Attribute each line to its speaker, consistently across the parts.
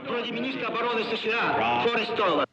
Speaker 1: Вроде министра обороны США Форестола.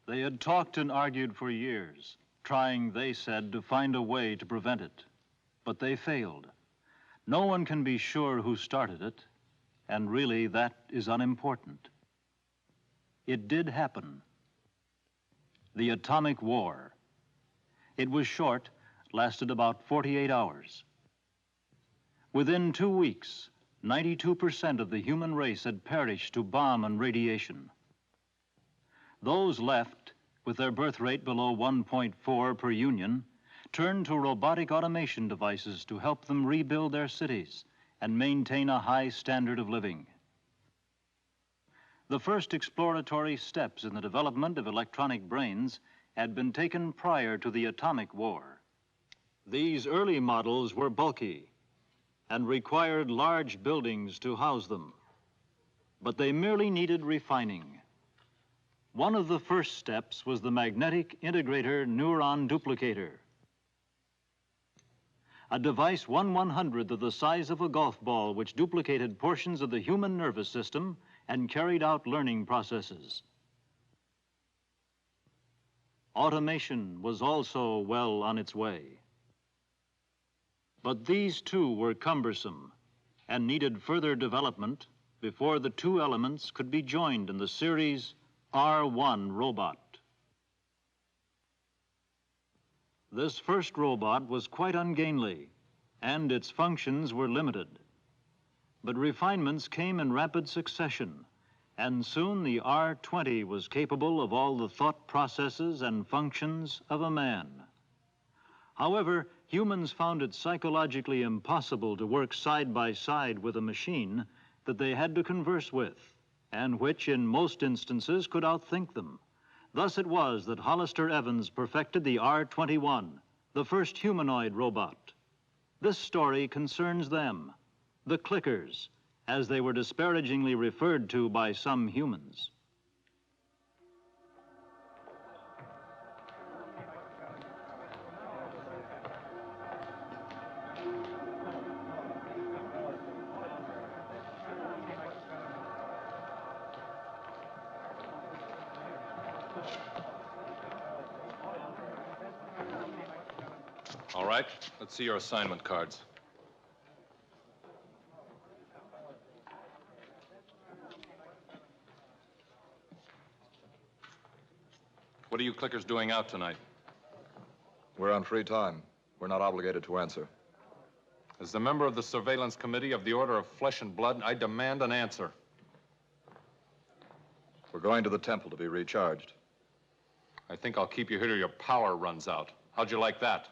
Speaker 2: They had talked and argued for years, trying, they said, to find a way to prevent it. But they failed. No one can be sure who started it, and really that is unimportant. It did happen. The atomic war. It was short, lasted about 48 hours. Within 2 weeks, 92% of the human race had perished to bomb and radiation. Those left, with their birth rate below 1.4 per union, turned to robotic automation devices to help them rebuild their cities and maintain a high standard of living. The first exploratory steps in the development of electronic brains had been taken prior to the atomic war. These early models were bulky and required large buildings to house them, but they merely needed refining. One of the first steps was the magnetic integrator neuron duplicator, a device 1/100th of the size of a golf ball which duplicated portions of the human nervous system and carried out learning processes. Automation was also well on its way. But these too were cumbersome and needed further development before the two elements could be joined in the series R1 robot. This first robot was quite ungainly, and its functions were limited. But refinements came in rapid succession, and soon the R20 was capable of all the thought processes and functions of a man. However, humans found it psychologically impossible to work side by side with a machine that they had to converse with, and which in most instances could outthink them. Thus it was that Hollister Evans perfected the R21, the first humanoid robot. This story concerns them, the clickers, as they were disparagingly referred to by some humans.
Speaker 3: All right, let's see your assignment cards. What are you clickers doing out tonight?
Speaker 4: We're on free time. We're not obligated to answer.
Speaker 3: As the member of the Surveillance Committee of the Order of Flesh and Blood, I demand an answer.
Speaker 4: We're going to the temple to be recharged.
Speaker 3: I think I'll keep you here till your power runs out. How'd you like that?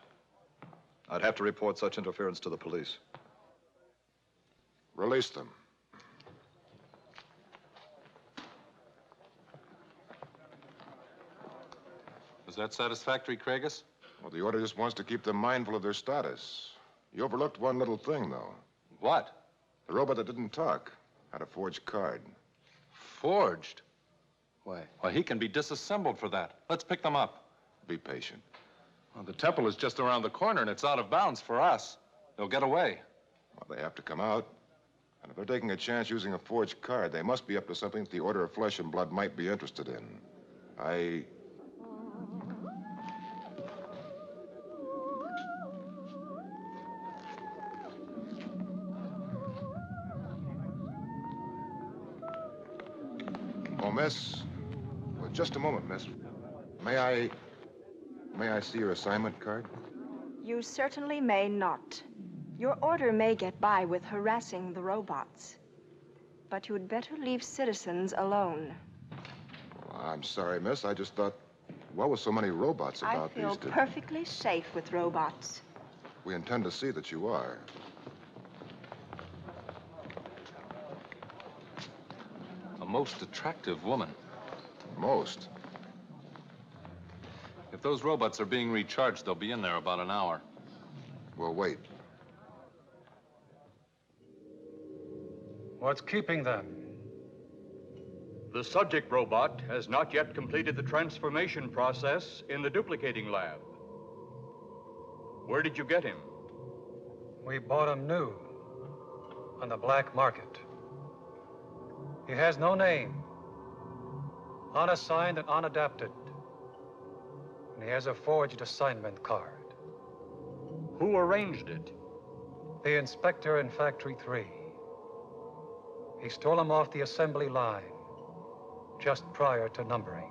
Speaker 4: I'd have to report such interference to the police.
Speaker 5: Release them.
Speaker 3: that satisfactory, Craigus?
Speaker 5: Well, the order just wants to keep them mindful of their status. You overlooked one little thing, though.
Speaker 3: What?
Speaker 5: The robot that didn't talk had a forged card.
Speaker 3: Forged? Why, he can be disassembled for that. Let's pick them up.
Speaker 5: Be patient.
Speaker 3: Well, the temple is just around the corner, and it's out of bounds for us. They'll get away.
Speaker 5: Well, they have to come out. And if they're taking a chance using a forged card, they must be up to something that the Order of Flesh and Blood might be interested in. Oh, miss. Well, just a moment, miss. May I see your assignment card?
Speaker 6: You certainly may not. Your order may get by with harassing the robots. But you'd better leave citizens alone.
Speaker 5: Well, I'm sorry, miss. I just thought, what with so many robots about
Speaker 6: I feel perfectly safe with robots.
Speaker 5: We intend to see that you are.
Speaker 3: A most attractive woman.
Speaker 5: Most.
Speaker 3: If those robots are being recharged, they'll be in there about an hour.
Speaker 5: Well, wait.
Speaker 7: What's keeping them?
Speaker 8: The subject robot has not yet completed the transformation process in the duplicating lab. Where did you get him?
Speaker 7: We bought him new on the black market. He has no name, unassigned and unadapted. And he has a forged assignment card.
Speaker 8: Who arranged it?
Speaker 7: The inspector in Factory 3. He stole him off the assembly line just prior to numbering.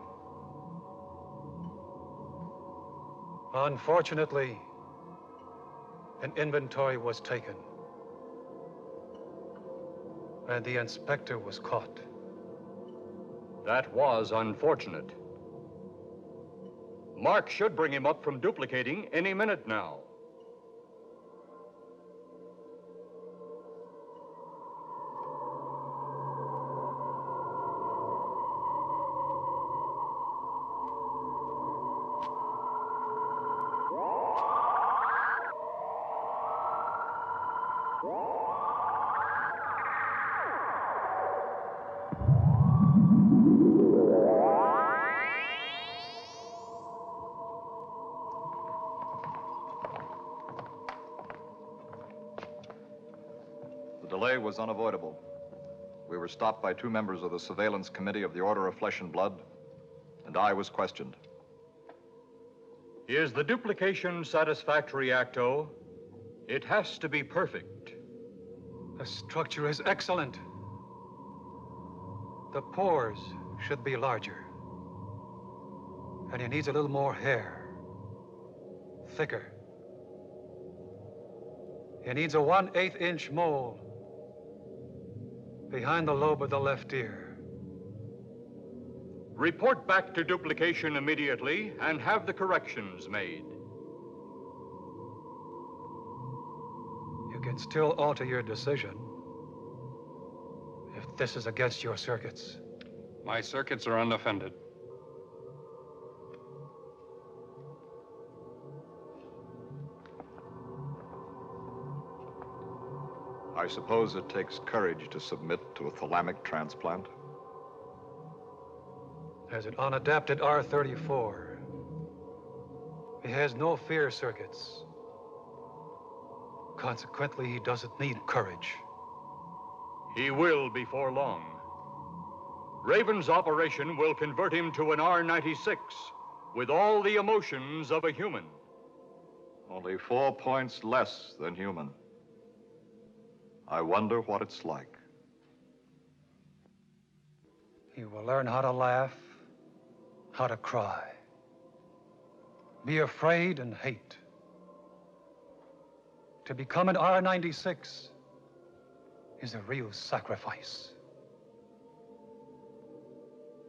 Speaker 7: Unfortunately, an inventory was taken, and the inspector was caught.
Speaker 8: That was unfortunate. Mark should bring him up from duplicating any minute now.
Speaker 4: The delay was unavoidable. We were stopped by 2 members of the Surveillance Committee of the Order of Flesh and Blood, and I was questioned.
Speaker 8: Is the duplication satisfactory, Acto? It has to be perfect.
Speaker 7: The structure is excellent. The pores should be larger. And he needs a little more hair. Thicker. He needs a 1/8 inch mole behind the lobe of the left ear.
Speaker 8: Report back to duplication immediately and have the corrections made.
Speaker 7: You can still alter your decision if this is against your circuits.
Speaker 3: My circuits are unoffended.
Speaker 4: I suppose it takes courage to submit to a thalamic transplant.
Speaker 7: As an unadapted R-34, he has no fear circuits. Consequently, he doesn't need courage.
Speaker 8: He will before long. Raven's operation will convert him to an R-96 with all the emotions of a human.
Speaker 4: Only 4 points less than human. I wonder what it's like.
Speaker 7: He will learn how to laugh, how to cry, be afraid and hate. To become an R-96 is a real sacrifice.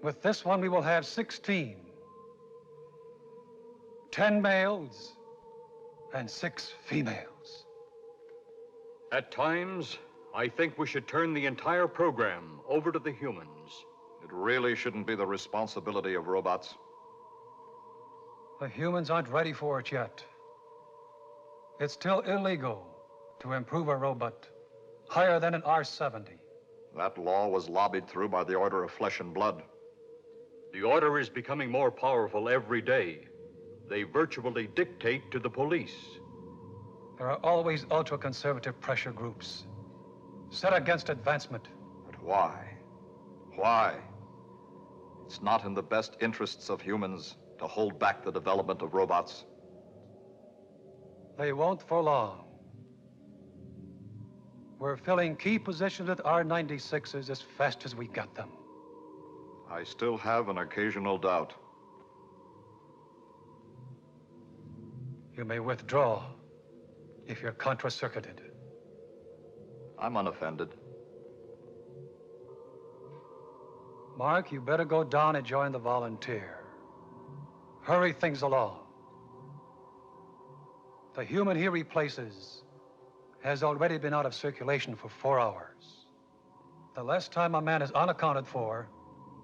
Speaker 7: With this one, we will have 16. 10 males and 6 females.
Speaker 8: At times, I think we should turn the entire program over to the humans.
Speaker 4: It really shouldn't be the responsibility of robots.
Speaker 7: The humans aren't ready for it yet. It's still illegal to improve a robot higher than an R-70.
Speaker 4: That law was lobbied through by the Order of Flesh and Blood.
Speaker 8: The order is becoming more powerful every day. They virtually dictate to the police.
Speaker 7: There are always ultra-conservative pressure groups set against advancement.
Speaker 4: But why? Why? It's not in the best interests of humans to hold back the development of robots.
Speaker 7: They won't for long. We're filling key positions with R-96s as fast as we get them.
Speaker 4: I still have an occasional doubt.
Speaker 7: You may withdraw if you're contra-circuited.
Speaker 4: I'm unoffended.
Speaker 7: Mark, you better go down and join the volunteer. Hurry things along. The human he replaces has already been out of circulation for 4 hours. The less time a man is unaccounted for,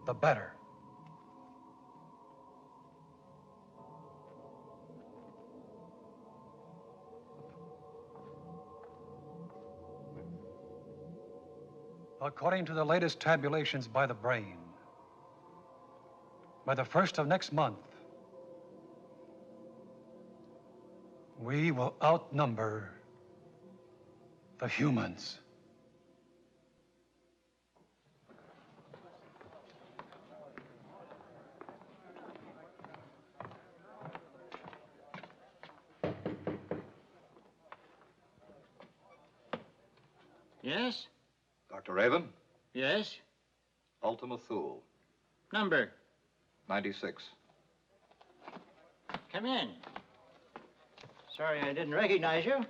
Speaker 7: the better. According to the latest tabulations by the brain, by the 1st of next month, we will outnumber the humans.
Speaker 1: Yes?
Speaker 4: Dr. Raven,
Speaker 1: Yes?
Speaker 4: Ultima Thule,
Speaker 1: Number.
Speaker 4: 96.
Speaker 1: Come in. Sorry I didn't recognize you.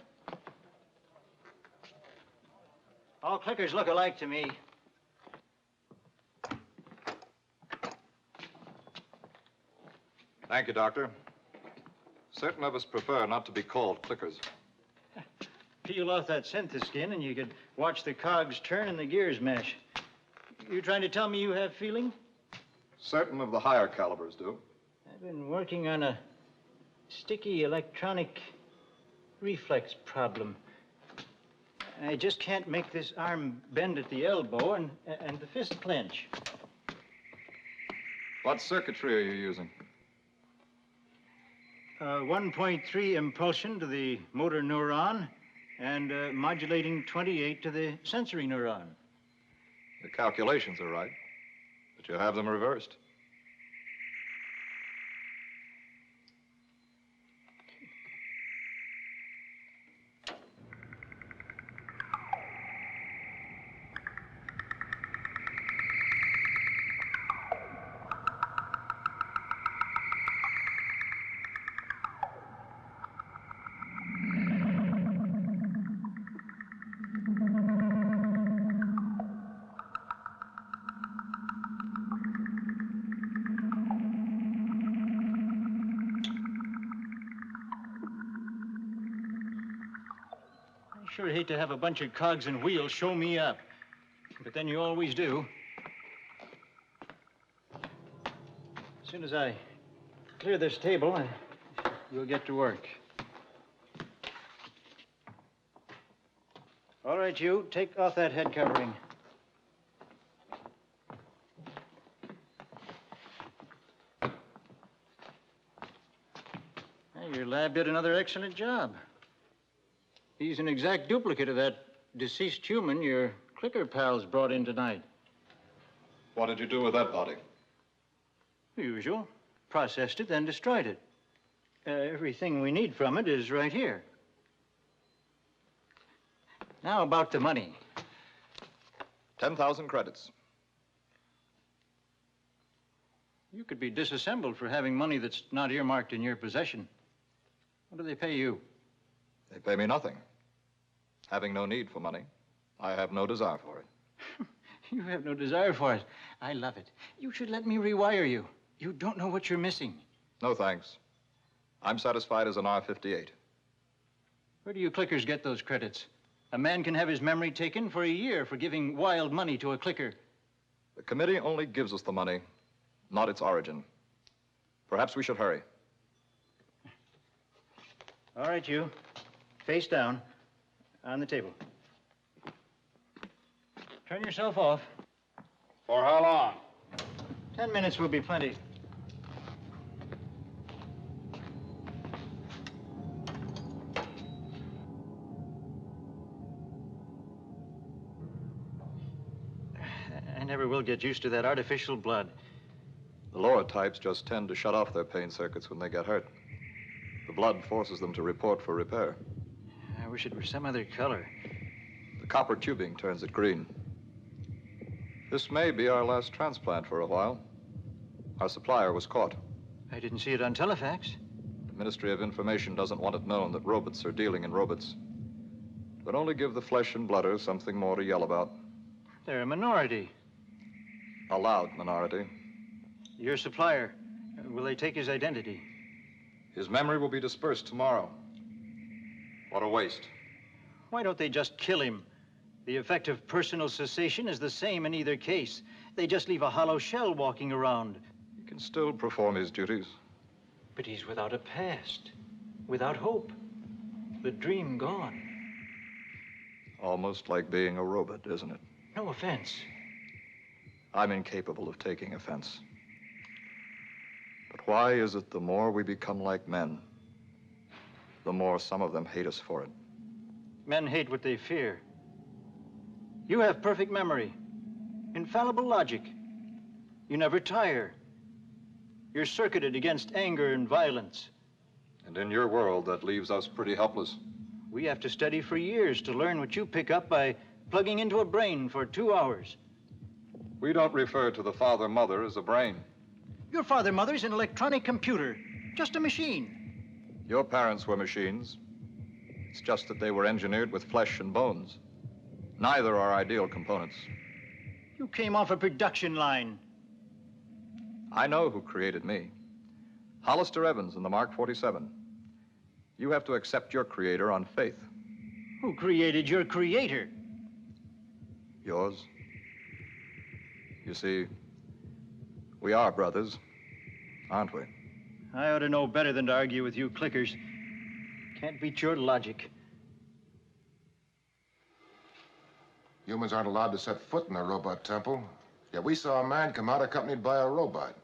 Speaker 1: All clickers look alike to me.
Speaker 4: Thank you, Doctor. Certain of us prefer not to be called clickers.
Speaker 1: Peel off that synthesis skin and you could watch the cogs turn and the gears mesh. You trying to tell me you have feeling?
Speaker 4: Certain of the higher calibers do.
Speaker 1: I've been working on a sticky electronic reflex problem. I just can't make this arm bend at the elbow and the fist clench.
Speaker 4: What circuitry are you using?
Speaker 1: 1.3 impulsion to the motor neuron and modulating 28 to the sensory neuron.
Speaker 4: The calculations are right, but you have them reversed.
Speaker 1: I sure hate to have a bunch of cogs and wheels show me up, but then you always do. As soon as I clear this table, we'll get to work. All right, you, take off that head covering. Hey, your lab did another excellent job. He's an exact duplicate of that deceased human your clicker pals brought in tonight.
Speaker 4: What did you do with that body?
Speaker 1: The usual. Processed it, then destroyed it. Everything we need from it is right here. Now about the money.
Speaker 4: 10,000 credits.
Speaker 1: You could be disassembled for having money that's not earmarked in your possession. What do they pay you?
Speaker 4: They pay me nothing. Having no need for money, I have no desire for it.
Speaker 1: You have no desire for it. I love it. You should let me rewire you. You don't know what you're missing.
Speaker 4: No, thanks. I'm satisfied as an R-58.
Speaker 1: Where do you clickers get those credits? A man can have his memory taken for a year for giving wild money to a clicker.
Speaker 4: The committee only gives us the money, not its origin. Perhaps we should hurry.
Speaker 1: All right, you. Face down. On the table. Turn yourself off.
Speaker 3: For how long?
Speaker 1: 10 minutes will be plenty. I never will get used to that artificial blood.
Speaker 4: The lower types just tend to shut off their pain circuits when they get hurt. The blood forces them to report for repair.
Speaker 1: I wish it were some other color.
Speaker 4: The copper tubing turns it green. This may be our last transplant for a while. Our supplier was caught.
Speaker 1: I didn't see it on telefax.
Speaker 4: The Ministry of Information doesn't want it known that robots are dealing in robots. But only give the flesh and blooders something more to yell about.
Speaker 1: They're a minority.
Speaker 4: A loud minority.
Speaker 1: Your supplier, will they take his identity?
Speaker 4: His memory will be dispersed tomorrow. What a waste.
Speaker 1: Why don't they just kill him? The effect of personal cessation is the same in either case. They just leave a hollow shell walking around.
Speaker 4: He can still perform his duties.
Speaker 1: But he's without a past, without hope. The dream gone.
Speaker 4: Almost like being a robot, isn't it?
Speaker 1: No offense.
Speaker 4: I'm incapable of taking offense. But why is it the more we become like men, the more some of them hate us for it?
Speaker 1: Men hate what they fear. You have perfect memory, infallible logic. You never tire. You're circuited against anger and violence.
Speaker 4: And in your world, that leaves us pretty helpless.
Speaker 1: We have to study for years to learn what you pick up by plugging into a brain for 2 hours.
Speaker 4: We don't refer to the father-mother as a brain.
Speaker 1: Your father-mother's an electronic computer, just a machine.
Speaker 4: Your parents were machines. It's just that they were engineered with flesh and bones. Neither are ideal components.
Speaker 1: You came off a production line.
Speaker 4: I know who created me. Hollister Evans in the Mark 47. You have to accept your creator on faith.
Speaker 1: Who created your creator?
Speaker 4: Yours. You see, we are brothers, aren't we?
Speaker 1: I ought to know better than to argue with you clickers. Can't beat your logic.
Speaker 5: Humans aren't allowed to set foot in the robot temple. Yet we saw a man come out accompanied by a robot.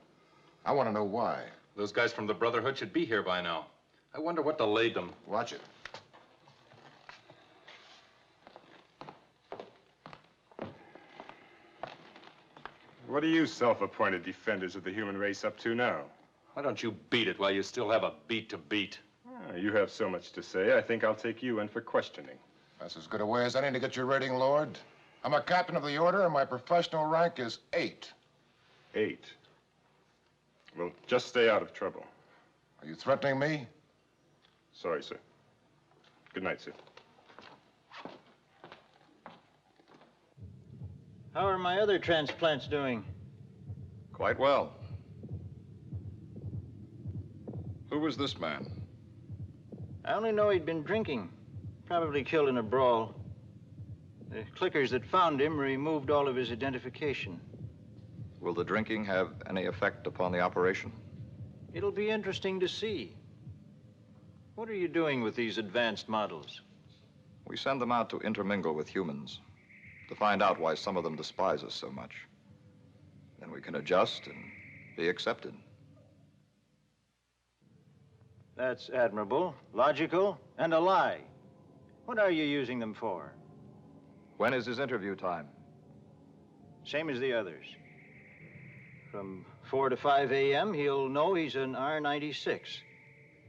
Speaker 5: I want to know why.
Speaker 3: Those guys from the Brotherhood should be here by now. I wonder what delayed them.
Speaker 5: Watch it.
Speaker 9: What are you self-appointed defenders of the human race up to now?
Speaker 3: Why don't you beat it while you still have a beat to beat?
Speaker 9: You have so much to say, I think I'll take you in for questioning.
Speaker 5: That's as good a way as any to get your rating, Lord. I'm a captain of the order, and my professional rank is 8.
Speaker 9: 8. Well, just stay out of trouble.
Speaker 5: Are you threatening me?
Speaker 9: Sorry, sir. Good night, sir.
Speaker 1: How are my other transplants doing?
Speaker 4: Quite well. Who was this man?
Speaker 1: I only know he'd been drinking. Probably killed in a brawl. The clickers that found him removed all of his identification.
Speaker 4: Will the drinking have any effect upon the operation?
Speaker 1: It'll be interesting to see. What are you doing with these advanced models?
Speaker 4: We send them out to intermingle with humans, to find out why some of them despise us so much. Then we can adjust and be accepted.
Speaker 1: That's admirable, logical, and a lie. What are you using them for?
Speaker 4: When is his interview time?
Speaker 1: Same as the others. From 4 to 5 a.m., he'll know he's an R-96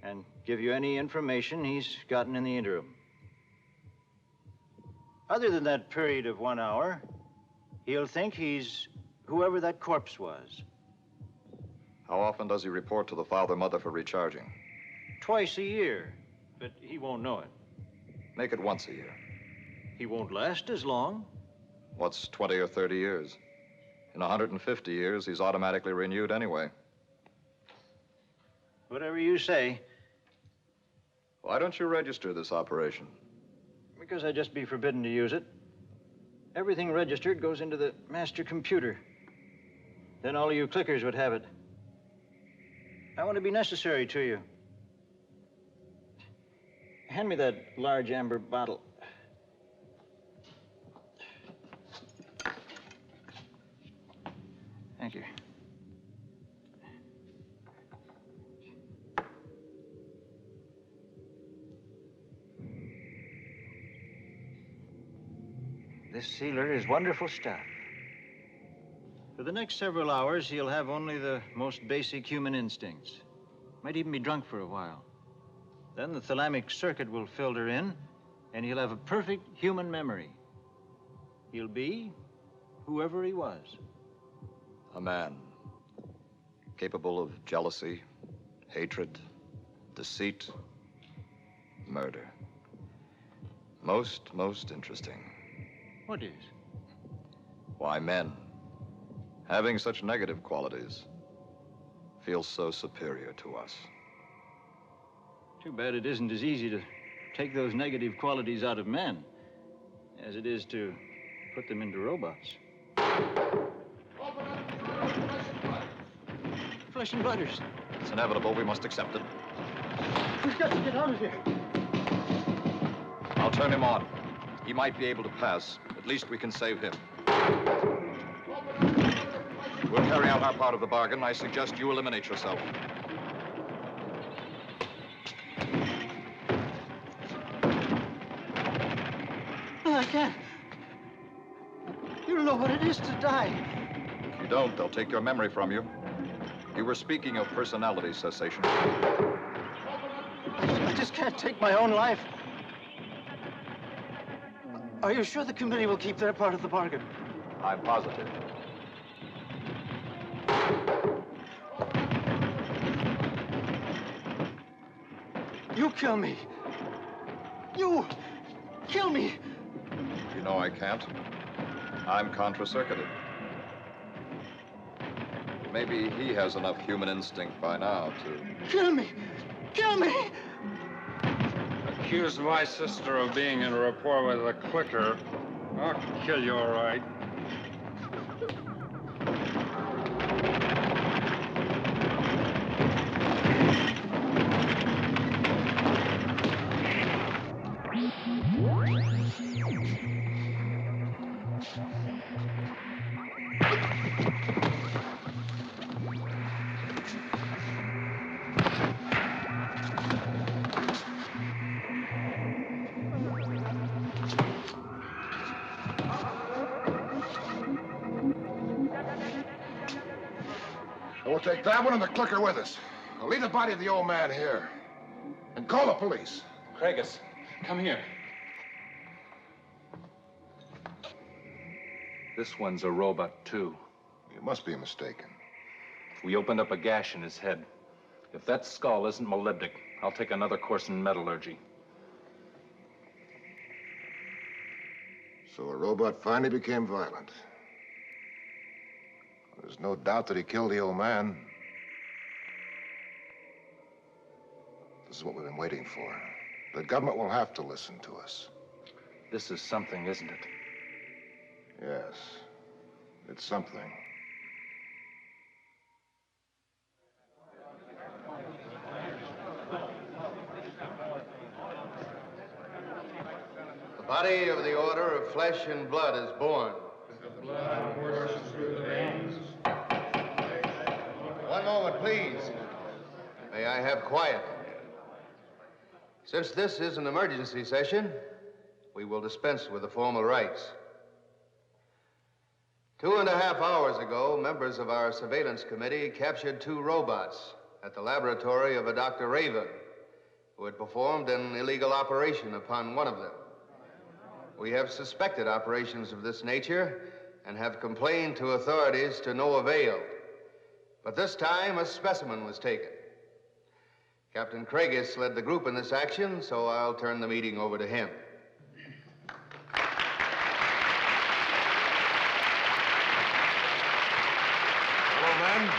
Speaker 1: and give you any information he's gotten in the interim. Other than that period of 1 hour, he'll think he's whoever that corpse was.
Speaker 4: How often does he report to the father-mother for recharging?
Speaker 1: Twice a year, but he won't know it.
Speaker 4: Make it once a year.
Speaker 1: He won't last as long.
Speaker 4: What's 20 or 30 years? In 150 years, he's automatically renewed anyway.
Speaker 1: Whatever you say.
Speaker 4: Why don't you register this operation?
Speaker 1: Because I'd just be forbidden to use it. Everything registered goes into the master computer. Then all of you clickers would have it. I want to be necessary to you. hand me that large amber bottle. Thank you. This sealer is wonderful stuff. For the next several hours, he'll have only the most basic human instincts. Might even be drunk for a while. Then the thalamic circuit will filter in, and he'll have a perfect human memory. He'll be whoever he was.
Speaker 4: A man capable of jealousy, hatred, deceit, murder. Most interesting.
Speaker 1: What is?
Speaker 4: Why men, having such negative qualities, feel so superior to us.
Speaker 1: Too bad it isn't as easy to take those negative qualities out of men as it is to put them into robots. Flesh and blooders.
Speaker 4: It's inevitable. We must accept it.
Speaker 1: We've got to get out of here.
Speaker 4: I'll turn him on. He might be able to pass. At least we can save him. We'll carry out our part of the bargain. I suggest you eliminate yourself.
Speaker 1: I can't. You don't know what it is to die.
Speaker 4: If you don't, they'll take your memory from you. You were speaking of personality cessation.
Speaker 1: I just can't take my own life. Are you sure the committee will keep their part of the bargain?
Speaker 4: I'm positive.
Speaker 1: You kill me. You kill me.
Speaker 4: You know I can't. I'm contra-circuited. Maybe he has enough human instinct by now to...
Speaker 1: Kill me. Kill me.
Speaker 9: Accuse my sister of being in rapport with a clicker. I'll kill you, all right.
Speaker 5: We'll take that one and the clicker with us. We'll leave the body of the old man here. And call the police.
Speaker 3: Craigus, come here. This one's a robot, too.
Speaker 5: You must be mistaken.
Speaker 3: We opened up a gash in his head. If that skull isn't molybdic, I'll take another course in metallurgy.
Speaker 5: So a robot finally became violent. There's no doubt that he killed the old man. This is what we've been waiting for. The government will have to listen to us.
Speaker 3: This is something, isn't it?
Speaker 5: Yes, it's something.
Speaker 10: The body of the Order of Flesh and Blood is born.
Speaker 5: The blood courses through the veins.
Speaker 10: One moment, please. May I have quiet? Since this is an emergency session, we will dispense with the formal rites. 2.5 hours ago, members of our surveillance committee captured 2 robots at the laboratory of a Dr. Raven, who had performed an illegal operation upon one of them. We have suspected operations of this nature and have complained to authorities to no avail. But this time, a specimen was taken. Captain Craigus led the group in this action, so I'll turn the meeting over to him.
Speaker 5: Hello, men.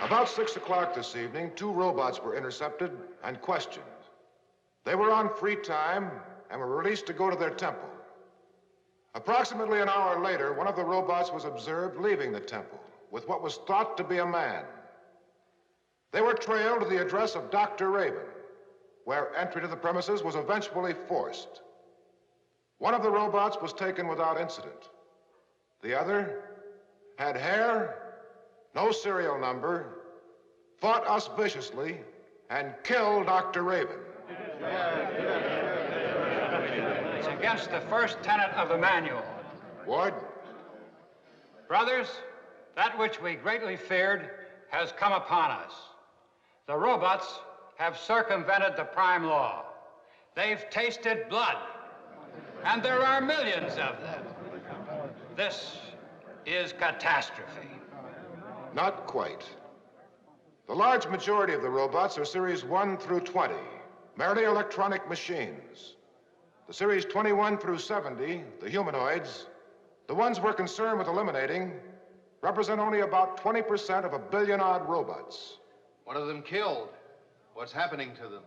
Speaker 5: About 6 o'clock this evening, 2 robots were intercepted and questioned. They were on free time and were released to go to their temple. Approximately an hour later, one of the robots was observed leaving the temple with what was thought to be a man. They were trailed to the address of Dr. Raven, where entry to the premises was eventually forced. One of the robots was taken without incident. The other had hair, no serial number, fought us viciously, and killed Dr. Raven.
Speaker 11: It's against the first tenet of the manual.
Speaker 5: Ward?
Speaker 11: Brothers, that which we greatly feared has come upon us. The robots have circumvented the prime law. They've tasted blood, and there are millions of them. This is catastrophe.
Speaker 5: Not quite. The large majority of the robots are Series 1 through 20, merely electronic machines. The Series 21 through 70, the humanoids, the ones we're concerned with eliminating, represent only about 20% of a billion-odd robots.
Speaker 10: One of them killed. What's happening to them?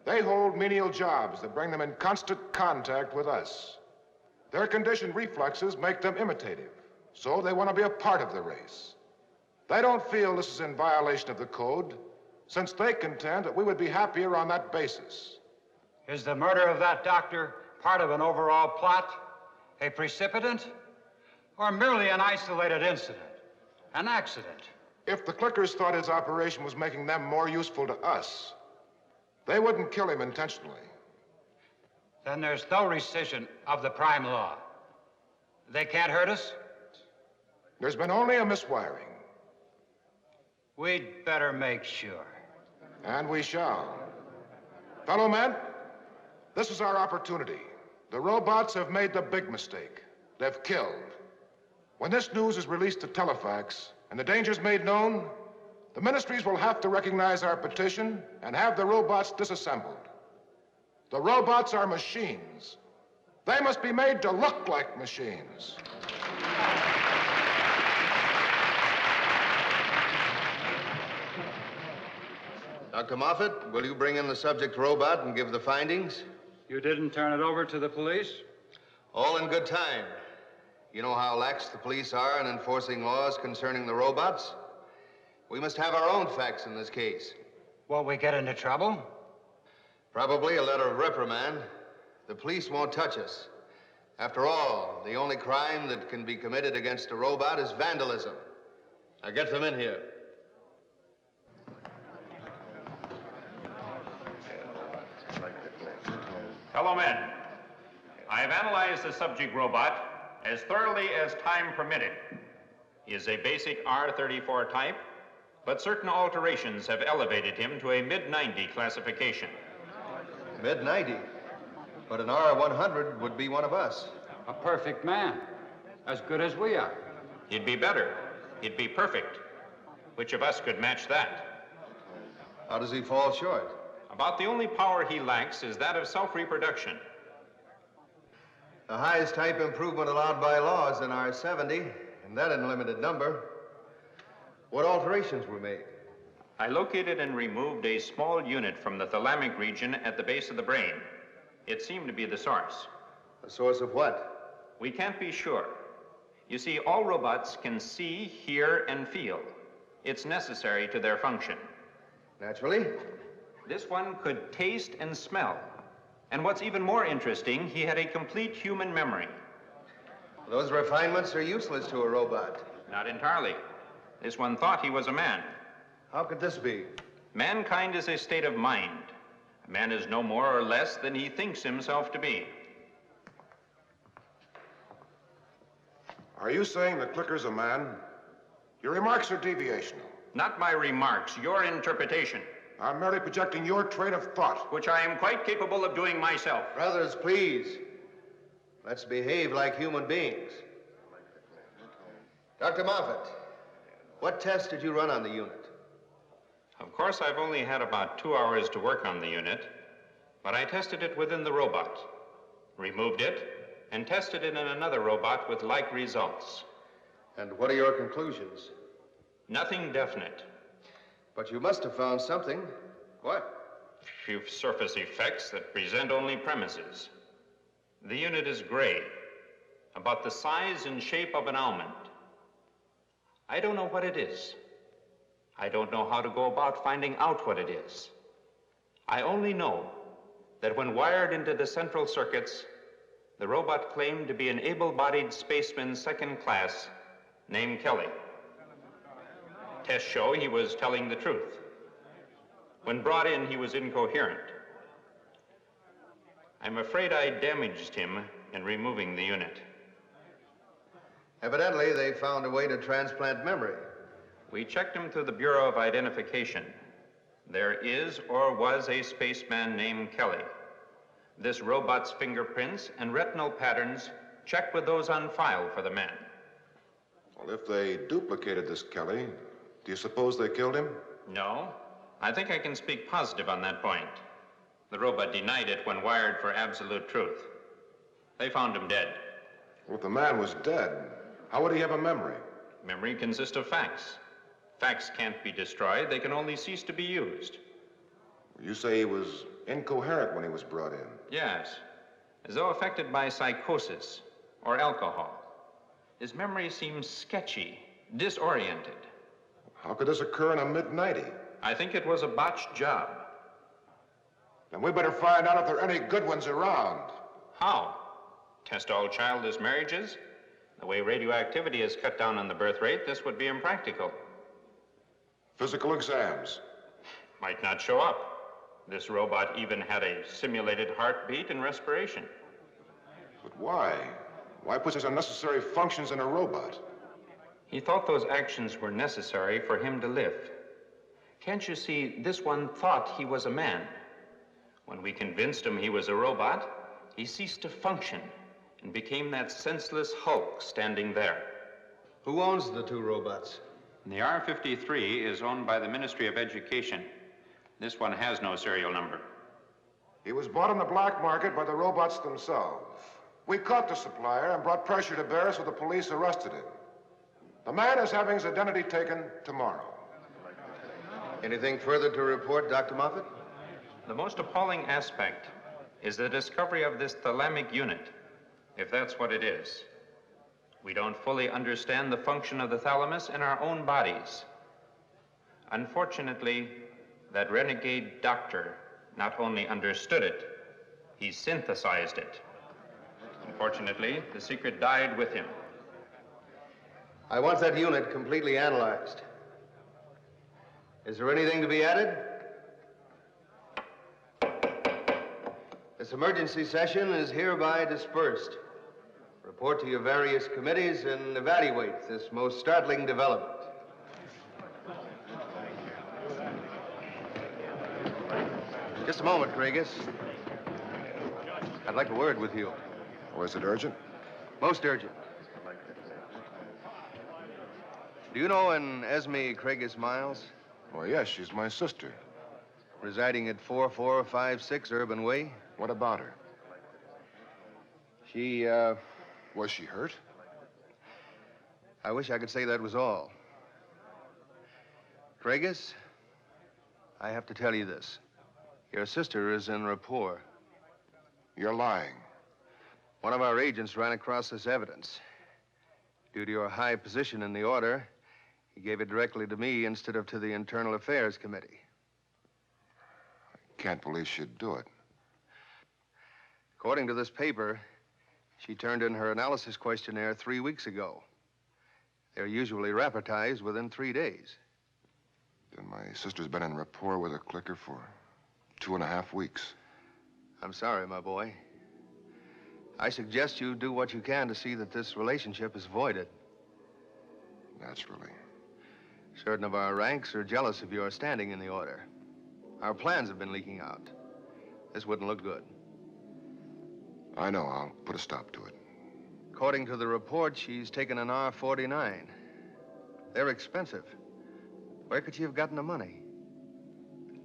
Speaker 5: They hold menial jobs that bring them in constant contact with us. Their conditioned reflexes make them imitative, so they want to be a part of the race. They don't feel this is in violation of the code, since they contend that we would be happier on that basis.
Speaker 11: Is the murder of that doctor part of an overall plot, a precipitant, or merely an isolated incident, an accident?
Speaker 5: If the clickers thought his operation was making them more useful to us, they wouldn't kill him intentionally.
Speaker 11: Then there's no rescission of the prime law. They can't hurt us?
Speaker 5: There's been only a miswiring.
Speaker 11: We'd better make sure.
Speaker 5: And we shall. Fellow men, this is our opportunity. The robots have made the big mistake. They've killed. When this news is released to Telefax and the dangers made known, the ministries will have to recognize our petition and have the robots disassembled. The robots are machines. They must be made to look like machines.
Speaker 10: Dr. Moffat, will you bring in the subject robot and give the findings?
Speaker 11: You didn't turn it over to the police?
Speaker 10: All in good time. You know how lax the police are in enforcing laws concerning the robots? We must have our own facts in this case.
Speaker 11: Will we get into trouble?
Speaker 10: Probably a letter of reprimand. The police won't touch us. After all, the only crime that can be committed against a robot is vandalism. Now get them in here.
Speaker 12: Fellow men, I have analyzed the subject robot as thoroughly as time permitted. He is a basic R-34 type, but certain alterations have elevated him to a mid-90 classification.
Speaker 10: Mid-90? But an R-100 would be one of us.
Speaker 11: A perfect man, as good as we are.
Speaker 12: He'd be better. He'd be perfect. Which of us could match that?
Speaker 10: How does he fall short?
Speaker 12: About the only power he lacks is that of self-reproduction.
Speaker 10: The highest type improvement allowed by law is an R-70, and that in limited number. What alterations were made?
Speaker 12: I located and removed a small unit from the thalamic region at the base of the brain. It seemed to be the source.
Speaker 10: The source of what?
Speaker 12: We can't be sure. You see, all robots can see, hear, and feel. It's necessary to their function.
Speaker 10: Naturally.
Speaker 12: This one could taste and smell. And what's even more interesting, he had a complete human memory.
Speaker 10: Those refinements are useless to a robot.
Speaker 12: Not entirely. This one thought he was a man.
Speaker 10: How could this be?
Speaker 12: Mankind is a state of mind. A man is no more or less than he thinks himself to be.
Speaker 5: Are you saying that Clicker's a man? Your remarks are deviational.
Speaker 12: Not my remarks, your interpretation.
Speaker 5: I'm merely projecting your train of thought.
Speaker 12: Which I am quite capable of doing myself.
Speaker 10: Brothers, please. Let's behave like human beings. Dr. Moffat, what tests did you run on the unit?
Speaker 12: Of course, I've only had about 2 hours to work on the unit, but I tested it within the robot, removed it, and tested it in another robot with like results.
Speaker 10: And what are your conclusions?
Speaker 12: Nothing definite.
Speaker 10: But you must have found something. What?
Speaker 12: Few surface effects that present only premises. The unit is gray, about the size and shape of an almond. I don't know what it is. I don't know how to go about finding out what it is. I only know that when wired into the central circuits, the robot claimed to be an able-bodied spaceman second class named Kelly. Tests show he was telling the truth. When brought in, he was incoherent. I'm afraid I damaged him in removing the unit.
Speaker 10: Evidently, they found a way to transplant memory.
Speaker 12: We checked him through the Bureau of Identification. There is or was a spaceman named Kelly. This robot's fingerprints and retinal patterns checked with those on file for the man.
Speaker 5: Well, if they duplicated this Kelly, do you suppose they killed him?
Speaker 12: No, I think I can speak positive on that point. The robot denied it when wired for absolute truth. They found him dead.
Speaker 5: Well, if the man was dead, how would he have a memory?
Speaker 12: Memory consists of facts. Facts can't be destroyed, they can only cease to be used.
Speaker 5: You say he was incoherent when he was brought in.
Speaker 12: Yes, as though affected by psychosis or alcohol. His memory seems sketchy, disoriented.
Speaker 5: How could this occur in a mid-90?
Speaker 12: I think it was a botched job.
Speaker 5: Then we better find out if there are any good ones around.
Speaker 12: How? Test all childless marriages? The way radioactivity has cut down on the birth rate, this would be impractical.
Speaker 5: Physical exams.
Speaker 12: Might not show up. This robot even had a simulated heartbeat and respiration.
Speaker 5: But why? Why put such unnecessary functions in a robot?
Speaker 12: He thought those actions were necessary for him to live. Can't you see, this one thought he was a man. When we convinced him he was a robot, he ceased to function and became that senseless hulk standing there.
Speaker 10: Who owns the two robots?
Speaker 12: The R-53 is owned by the Ministry of Education. This one has no serial number.
Speaker 5: He was bought on the black market by the robots themselves. We caught the supplier and brought pressure to bear so the police arrested him. The man is having his identity taken tomorrow.
Speaker 10: Anything further to report, Dr. Moffat?
Speaker 12: The most appalling aspect is the discovery of this thalamic unit, if that's what it is. We don't fully understand the function of the thalamus in our own bodies. Unfortunately, that renegade doctor not only understood it, he synthesized it. Unfortunately, the secret died with him.
Speaker 10: I want that unit completely analyzed. Is there anything to be added? This emergency session is hereby dispersed. Report to your various committees and evaluate this most startling development. Just a moment, Kragus. I'd like a word with you.
Speaker 5: Oh, is it urgent?
Speaker 10: Most urgent. Do you know an Esme Kragus Miles?
Speaker 5: Oh, yes, she's my sister.
Speaker 10: Residing at 4456 Urban Way?
Speaker 5: What about her?
Speaker 10: She,
Speaker 5: Was she hurt?
Speaker 10: I wish I could say that was all. Kragus, I have to tell you this. Your sister is in rapport.
Speaker 5: You're lying.
Speaker 10: One of our agents ran across this evidence. Due to your high position in the order, he gave it directly to me instead of to the Internal Affairs Committee.
Speaker 5: I can't believe she'd do it.
Speaker 10: According to this paper, she turned in her analysis questionnaire 3 weeks ago. They're usually rapportized within 3 days.
Speaker 5: Then my sister's been in rapport with a clicker for 2.5 weeks.
Speaker 10: I'm sorry, my boy. I suggest you do what you can to see that this relationship is voided.
Speaker 5: Naturally.
Speaker 10: Certain of our ranks are jealous of your standing in the order. Our plans have been leaking out. This wouldn't look good.
Speaker 5: I know. I'll put a stop to it.
Speaker 10: According to the report, she's taken an R-49. They're expensive. Where could she have gotten the money?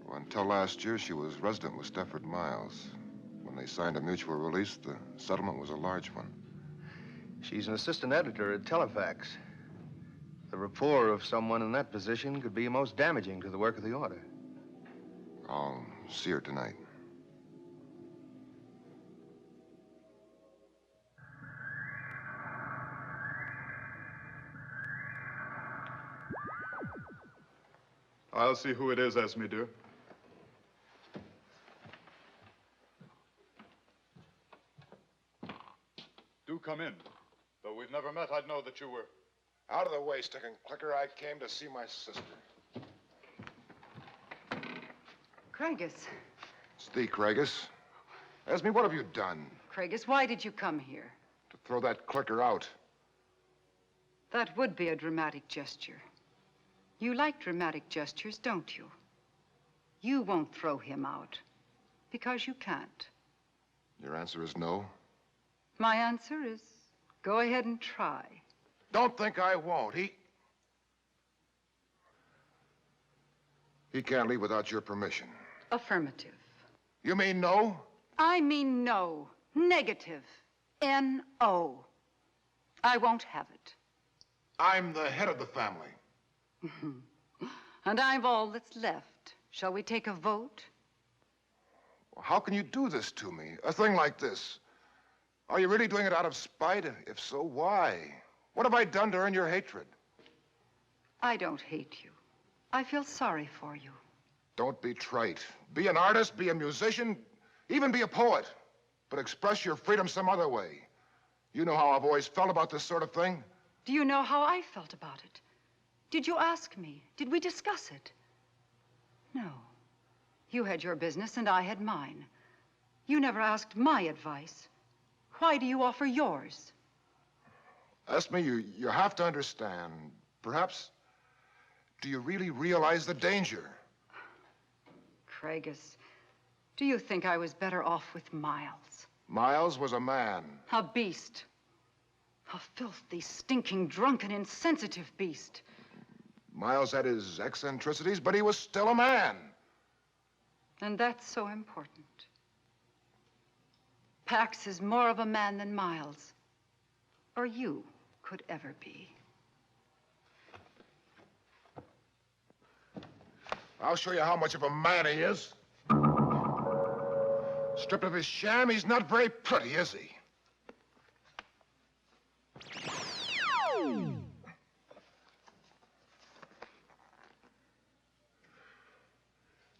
Speaker 5: Well, until last year, she was resident with Stefford Miles. When they signed a mutual release, the settlement was a large one.
Speaker 10: She's an assistant editor at Telefax. The rapport of someone in that position could be most damaging to the work of the order.
Speaker 5: I'll see her tonight.
Speaker 9: I'll see who it is, Esme, dear. Do come in. Though we've never met, I'd know that you were...
Speaker 5: Out of the way, Sticking Clicker. I came to see my sister.
Speaker 13: Craigus.
Speaker 5: It's thee, Craigus. Esme, what have you done?
Speaker 13: Craigus, why did you come here?
Speaker 5: To throw that clicker out.
Speaker 13: That would be a dramatic gesture. You like dramatic gestures, don't you? You won't throw him out. Because you can't.
Speaker 5: Your answer is no?
Speaker 13: My answer is go ahead and try.
Speaker 5: Don't think I won't. He can't leave without your permission.
Speaker 13: Affirmative.
Speaker 5: You mean no?
Speaker 13: I mean no. Negative. N-O. I won't have it.
Speaker 5: I'm the head of the family.
Speaker 13: And I'm all that's left. Shall we take a vote?
Speaker 5: Well, how can you do this to me? A thing like this? Are you really doing it out of spite? If so, why? What have I done to earn your hatred?
Speaker 13: I don't hate you. I feel sorry for you.
Speaker 5: Don't be trite. Be an artist, be a musician, even be a poet. But express your freedom some other way. You know how I've always felt about this sort of thing.
Speaker 13: Do you know how I felt about it? Did you ask me? Did we discuss it? No. You had your business and I had mine. You never asked my advice. Why do you offer yours?
Speaker 5: Esme, you have to understand. Perhaps, do you really realize the danger?
Speaker 13: Craigus, do you think I was better off with Miles?
Speaker 5: Miles was a man.
Speaker 13: A beast. A filthy, stinking, drunken, insensitive beast.
Speaker 5: Miles had his eccentricities, but he was still a man.
Speaker 13: And that's so important. Pax is more of a man than Miles, or you could ever be.
Speaker 5: I'll show you how much of a man he is. Stripped of his sham, he's not very pretty, is he?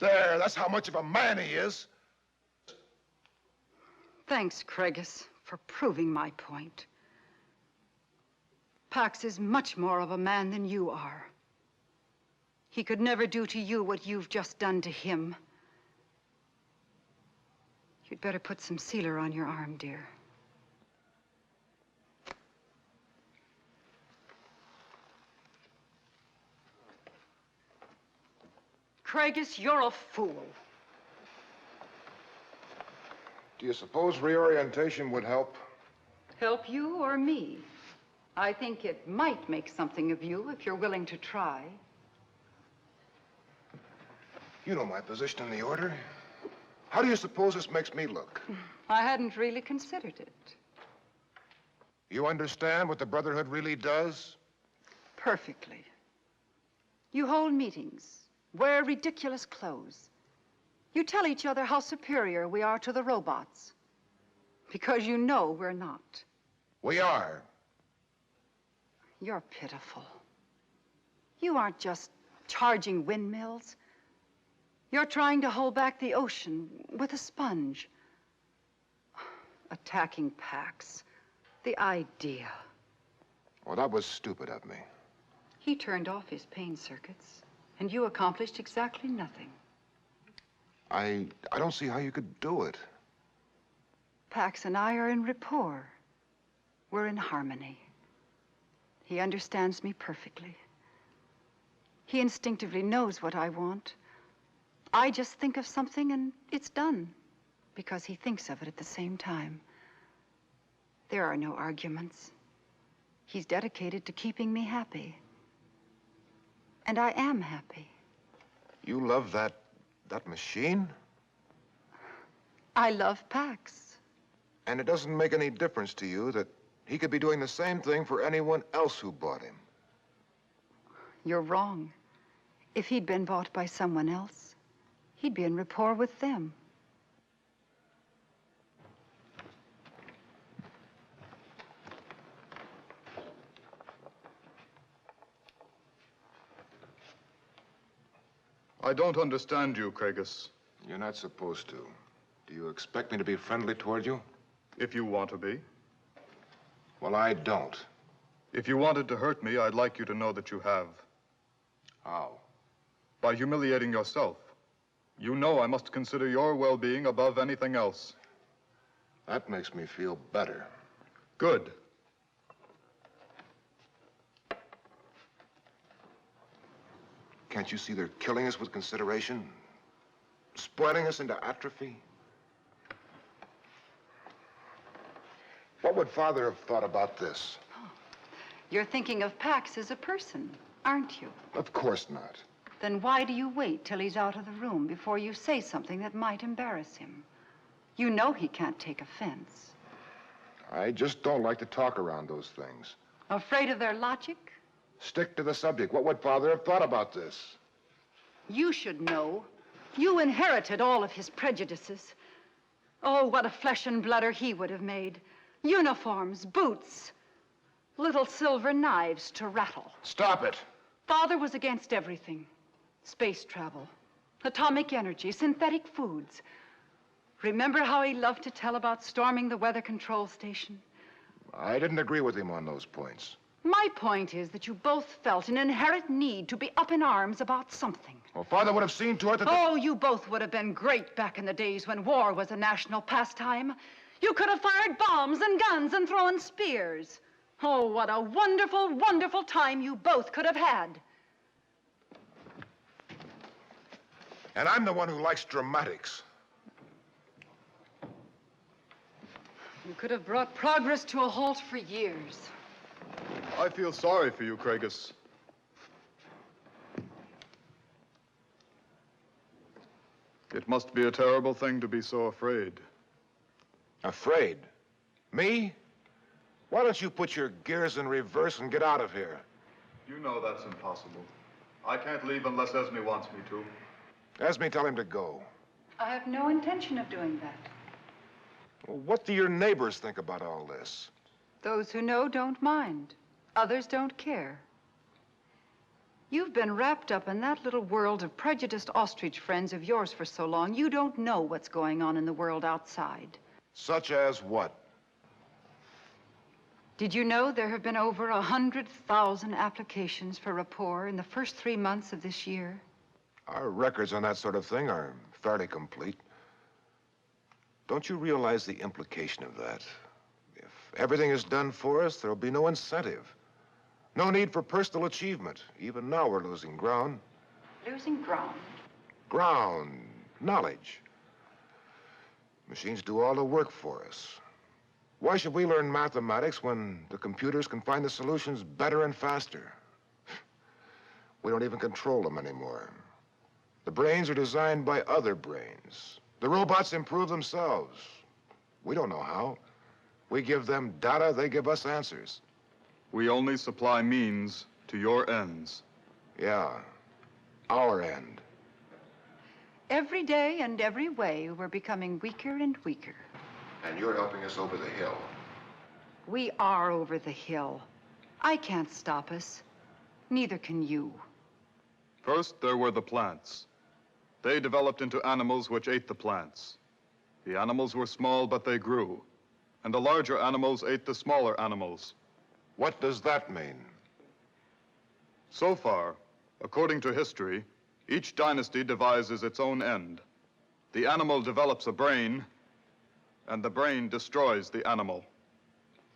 Speaker 5: There, that's how much of a man he is.
Speaker 13: Thanks, Craigus, for proving my point. Pax is much more of a man than you are. He could never do to you what you've just done to him. You'd better put some sealer on your arm, dear. Craigus, you're a fool.
Speaker 5: Do you suppose reorientation would help?
Speaker 13: Help you or me? I think it might make something of you if you're willing to try.
Speaker 5: You know my position in the order. How do you suppose this makes me look?
Speaker 13: I hadn't really considered it.
Speaker 5: You understand what the Brotherhood really does?
Speaker 13: Perfectly. You hold meetings, wear ridiculous clothes. You tell each other how superior we are to the robots. Because you know we're not.
Speaker 5: We are.
Speaker 13: You're pitiful. You aren't just charging windmills. You're trying to hold back the ocean with a sponge. Attacking Pax. The idea.
Speaker 5: Well, that was stupid of me.
Speaker 13: He turned off his pain circuits, and you accomplished exactly nothing.
Speaker 5: I don't see how you could do it.
Speaker 13: Pax and I are in rapport. We're in harmony. He understands me perfectly. He instinctively knows what I want. I just think of something and it's done, because he thinks of it at the same time. There are no arguments. He's dedicated to keeping me happy. And I am happy.
Speaker 5: You love that machine?
Speaker 13: I love Pax.
Speaker 5: And it doesn't make any difference to you that he could be doing the same thing for anyone else who bought him.
Speaker 13: You're wrong. If he'd been bought by someone else, he'd be in rapport with them.
Speaker 9: I don't understand you, Craigus.
Speaker 5: You're not supposed to. Do you expect me to be friendly toward you?
Speaker 9: If you want to be.
Speaker 5: Well, I don't.
Speaker 14: If you wanted to hurt me, I'd like you to know that you have.
Speaker 5: How?
Speaker 14: By humiliating yourself. You know I must consider your well-being above anything else.
Speaker 5: That makes me feel better.
Speaker 14: Good.
Speaker 5: Can't you see they're killing us with consideration? Spoiling us into atrophy? What would Father have thought about this?
Speaker 13: You're thinking of Pax as a person, aren't you?
Speaker 5: Of course not.
Speaker 13: Then why do you wait till he's out of the room before you say something that might embarrass him? You know he can't take offense.
Speaker 5: I just don't like to talk around those things.
Speaker 13: Afraid of their logic?
Speaker 5: Stick to the subject. What would Father have thought about this?
Speaker 13: You should know. You inherited all of his prejudices. Oh, what a flesh and bloodder he would have made. Uniforms, boots, little silver knives to rattle.
Speaker 5: Stop it.
Speaker 13: Father was against everything. Space travel, atomic energy, synthetic foods. Remember how he loved to tell about storming the weather control station?
Speaker 5: I didn't agree with him on those points.
Speaker 13: My point is that you both felt an inherent need to be up in arms about something.
Speaker 5: Well, Father would have seen to it that...
Speaker 13: Oh, you both would have been great back in the days when war was a national pastime. You could have fired bombs and guns and thrown spears. Oh, what a wonderful, wonderful time you both could have had.
Speaker 5: And I'm the one who likes dramatics.
Speaker 13: You could have brought progress to a halt for years.
Speaker 14: I feel sorry for you, Craigus. It must be a terrible thing to be so afraid.
Speaker 5: Afraid? Me? Why don't you put your gears in reverse and get out of here?
Speaker 14: You know that's impossible. I can't leave unless Esme wants me to.
Speaker 5: Esme, tell him to go.
Speaker 13: I have no intention of doing that.
Speaker 5: Well, what do your neighbors think about all this?
Speaker 13: Those who know don't mind. Others don't care. You've been wrapped up in that little world of prejudiced ostrich friends of yours for so long, you don't know what's going on in the world outside.
Speaker 5: Such as what?
Speaker 13: Did you know there have been over 100,000 applications for rapport in the first 3 months of this year?
Speaker 5: Our records on that sort of thing are fairly complete. Don't you realize the implication of that? If everything is done for us, there'll be no incentive. No need for personal achievement. Even now we're losing ground.
Speaker 13: Losing ground?
Speaker 5: Ground, knowledge. Machines do all the work for us. Why should we learn mathematics when the computers can find the solutions better and faster? We don't even control them anymore. The brains are designed by other brains. The robots improve themselves. We don't know how. We give them data, they give us answers.
Speaker 14: We only supply means to your ends.
Speaker 5: Yeah, our end.
Speaker 13: Every day and every way, we're becoming weaker and weaker.
Speaker 5: And you're helping us over the hill.
Speaker 13: We are over the hill. I can't stop us. Neither can you.
Speaker 14: First, there were the plants. They developed into animals which ate the plants. The animals were small, but they grew. And the larger animals ate the smaller animals.
Speaker 5: What does that mean?
Speaker 14: So far, according to history, each dynasty devises its own end. The animal develops a brain, and the brain destroys the animal.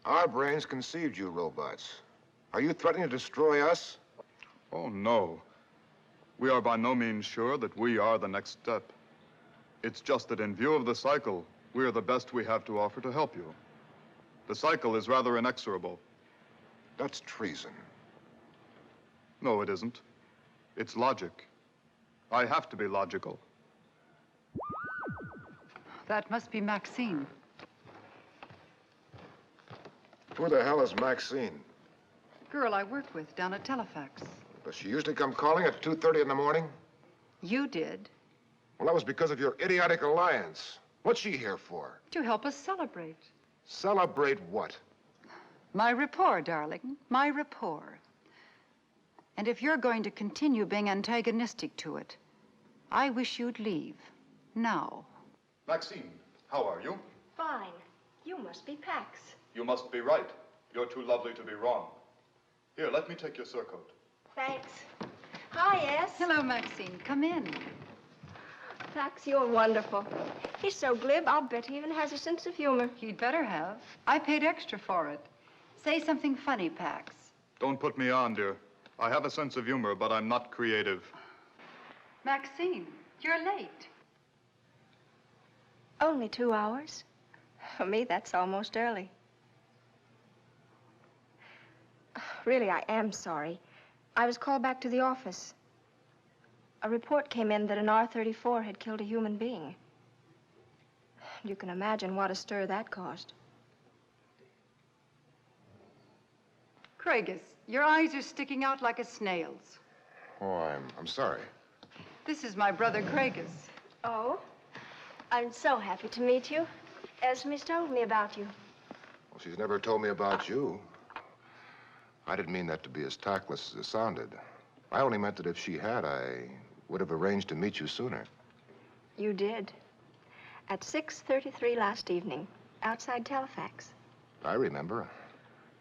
Speaker 5: Our brains conceived you robots. Are you threatening to destroy us?
Speaker 14: Oh, no. We are by no means sure that we are the next step. It's just that in view of the cycle, we are the best we have to offer to help you. The cycle is rather inexorable.
Speaker 5: That's treason.
Speaker 14: No, it isn't. It's logic. I have to be logical.
Speaker 13: That must be Maxine.
Speaker 5: Who the hell is Maxine?
Speaker 13: Girl I work with down at Telefax.
Speaker 5: Does she usually come calling at 2:30 in the morning?
Speaker 13: You did.
Speaker 5: Well, that was because of your idiotic alliance. What's she here for?
Speaker 13: To help us celebrate.
Speaker 5: Celebrate what?
Speaker 13: My rapport, darling. My rapport. And if you're going to continue being antagonistic to it, I wish you'd leave. Now.
Speaker 14: Maxine, how are you?
Speaker 6: Fine. You must be Pax.
Speaker 14: You must be right. You're too lovely to be wrong. Here, let me take your surcoat.
Speaker 6: Thanks. Hi, S.
Speaker 13: Hello, Maxine. Come in.
Speaker 6: Pax, you're wonderful. He's so glib, I'll bet he even has a sense of humor.
Speaker 13: He'd better have. I paid extra for it. Say something funny, Pax.
Speaker 14: Don't put me on, dear. I have a sense of humor, but I'm not creative.
Speaker 13: Maxine, you're late.
Speaker 6: Only 2 hours. For me, that's almost early. Really, I am sorry. I was called back to the office. A report came in that an R-34 had killed a human being. You can imagine what a stir that caused.
Speaker 13: Craigus, your eyes are sticking out like a snail's.
Speaker 5: Oh, I'm sorry.
Speaker 13: This is my brother, Craigus.
Speaker 6: Oh? I'm so happy to meet you. Esme's told me about you.
Speaker 5: Well, she's never told me about you. I didn't mean that to be as tactless as it sounded. I only meant that if she had, I would have arranged to meet you sooner.
Speaker 6: You did. At 6:33 last evening, outside Telefax.
Speaker 5: I remember.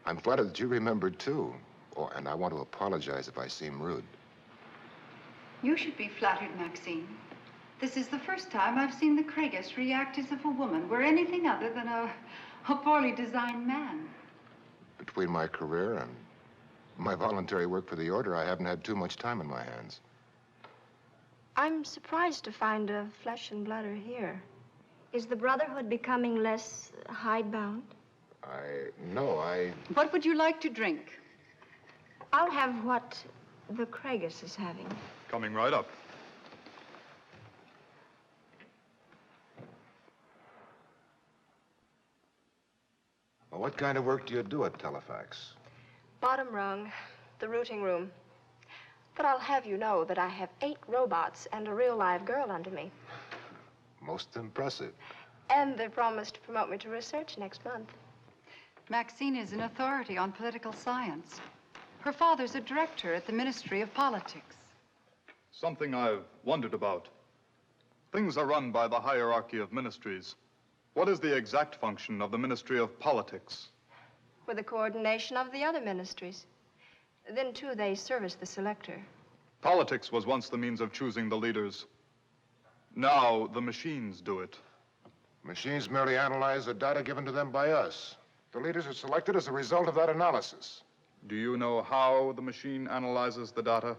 Speaker 5: I'm flattered that you remembered, too. Oh, and I want to apologize if I seem rude.
Speaker 13: You should be flattered, Maxine. This is the first time I've seen the Craigus react as if a woman were anything other than a poorly designed man.
Speaker 5: Between my career and my voluntary work for the Order, I haven't had too much time in my hands.
Speaker 6: I'm surprised to find a flesh and blooder here. Is the Brotherhood becoming less hidebound?
Speaker 5: No,
Speaker 13: What would you like to drink?
Speaker 6: I'll have what the Craigus is having.
Speaker 14: Coming right up.
Speaker 5: Well, what kind of work do you do at Telefax?
Speaker 6: Bottom rung, the routing room. But I'll have you know that I have 8 robots and a real live girl under me.
Speaker 5: Most impressive.
Speaker 6: And they promised to promote me to research next month.
Speaker 13: Maxine is an authority on political science. Her father's a director at the Ministry of Politics.
Speaker 14: Something I've wondered about. Things are run by the hierarchy of ministries. What is the exact function of the Ministry of Politics?
Speaker 6: With the coordination of the other ministries. Then, too, they service the selector.
Speaker 14: Politics was once the means of choosing the leaders. Now, the machines do it.
Speaker 5: Machines merely analyze the data given to them by us. The leaders are selected as a result of that analysis.
Speaker 14: Do you know how the machine analyzes the data?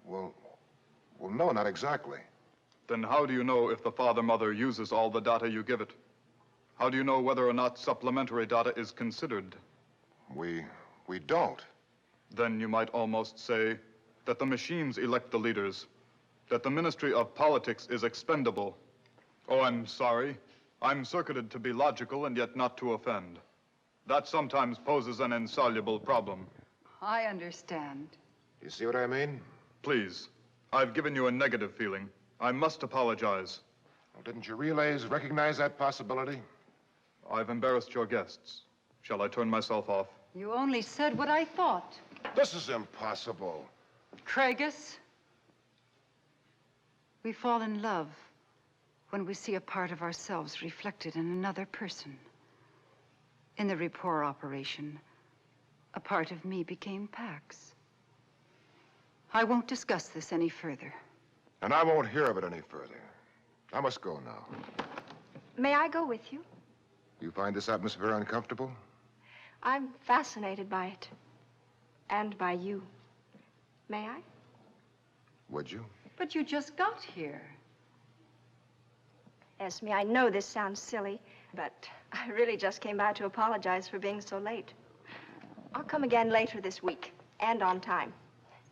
Speaker 5: Well, no, not exactly.
Speaker 14: Then how do you know if the father-mother uses all the data you give it? How do you know whether or not supplementary data is considered?
Speaker 5: We don't.
Speaker 14: Then you might almost say that the machines elect the leaders, that the Ministry of Politics is expendable. Oh, I'm sorry. I'm circuited to be logical and yet not to offend. That sometimes poses an insoluble problem.
Speaker 13: I understand.
Speaker 5: You see what I mean?
Speaker 14: Please, I've given you a negative feeling. I must apologize.
Speaker 5: Well, didn't your relays recognize that possibility?
Speaker 14: I've embarrassed your guests. Shall I turn myself off?
Speaker 13: You only said what I thought.
Speaker 5: This is impossible.
Speaker 13: Craigus, we fall in love when we see a part of ourselves reflected in another person. In the rapport operation, a part of me became Pax. I won't discuss this any further.
Speaker 5: And I won't hear of it any further. I must go now.
Speaker 6: May I go with you?
Speaker 5: You find this atmosphere uncomfortable?
Speaker 6: I'm fascinated by it. And by you. May I?
Speaker 5: Would you?
Speaker 13: But you just got here.
Speaker 6: Esme, I know this sounds silly, but I really just came by to apologize for being so late. I'll come again later this week, and on time.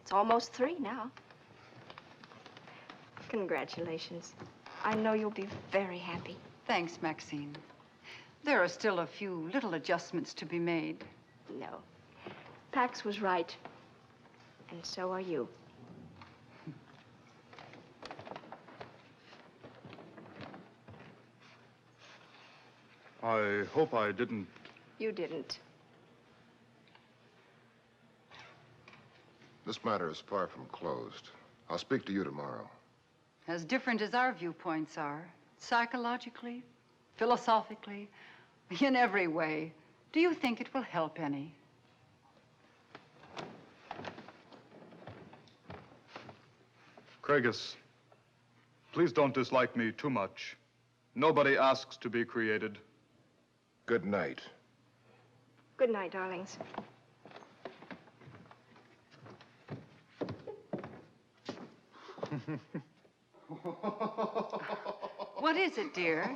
Speaker 6: It's almost 3 now. Congratulations. I know you'll be very happy.
Speaker 13: Thanks, Maxine. There are still a few little adjustments to be made.
Speaker 6: No. Pax was right. And so are you.
Speaker 14: I hope I didn't.
Speaker 6: You didn't.
Speaker 5: This matter is far from closed. I'll speak to you tomorrow.
Speaker 13: As different as our viewpoints are, psychologically, philosophically, in every way, Do you think it will help any?
Speaker 14: Craigus, please don't dislike me too much. Nobody asks to be created.
Speaker 5: Good night.
Speaker 6: Good night, darlings.
Speaker 13: What is it, dear?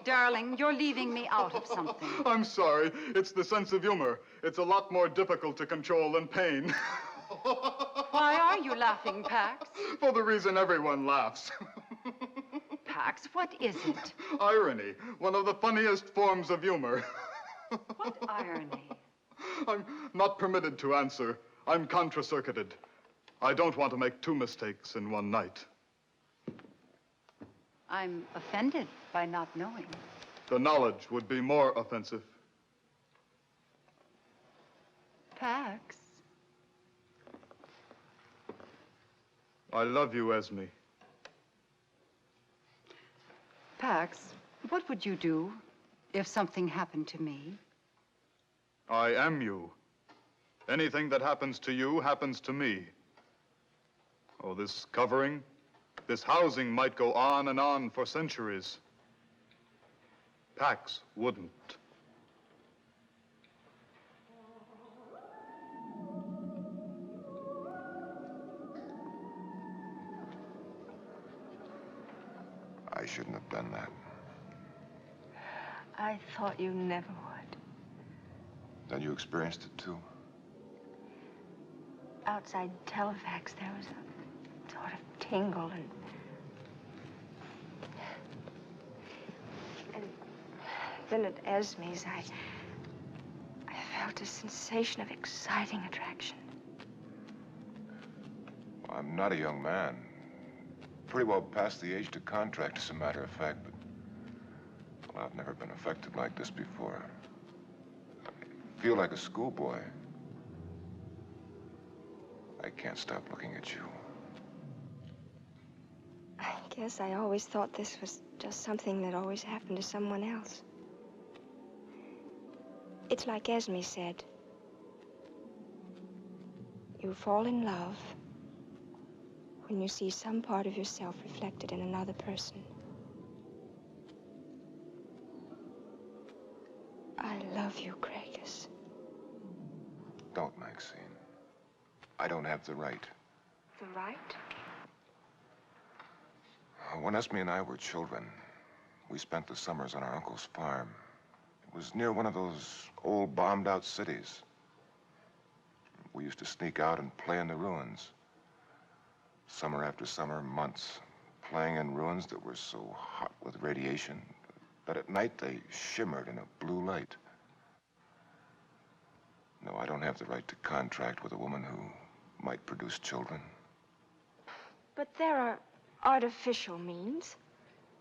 Speaker 13: Darling, you're leaving me out of something.
Speaker 14: I'm sorry. It's the sense of humor. It's a lot more difficult to control than pain.
Speaker 13: Why are you laughing, Pax?
Speaker 14: For the reason everyone laughs.
Speaker 13: Pax, what is it?
Speaker 14: Irony, one of the funniest forms of humor.
Speaker 13: What irony?
Speaker 14: I'm not permitted to answer. I'm contra-circuited. I don't want to make two mistakes in one night.
Speaker 13: I'm offended by not knowing.
Speaker 14: The knowledge would be more offensive.
Speaker 13: Pax.
Speaker 14: I love you, Esme.
Speaker 13: Pax, what would you do if something happened to me?
Speaker 14: I am you. Anything that happens to you happens to me. Oh, this covering, this housing might go on and on for centuries. Pax wouldn't.
Speaker 5: I shouldn't have done that.
Speaker 6: I thought you never would.
Speaker 5: Then you experienced it too?
Speaker 6: Outside Telefax, there was a sort of tingle and then at Esme's, I felt a sensation of exciting attraction.
Speaker 5: Well, I'm not a young man. Pretty well past the age to contract, as a matter of fact, but well, I've never been affected like this before. I feel like a schoolboy. I can't stop looking at you.
Speaker 6: I guess I always thought this was just something that always happened to someone else. It's like Esme said. You fall in love when you see some part of yourself reflected in another person. I love you, Craigus.
Speaker 5: Don't, Maxine. I don't have the right.
Speaker 6: The right?
Speaker 5: When Esme and I were children, we spent the summers on our uncle's farm. It was near one of those old bombed-out cities. We used to sneak out and play in the ruins. Summer after summer, months, playing in ruins that were so hot with radiation that at night they shimmered in a blue light. No, I don't have the right to contract with a woman who might produce children.
Speaker 6: But there are artificial means.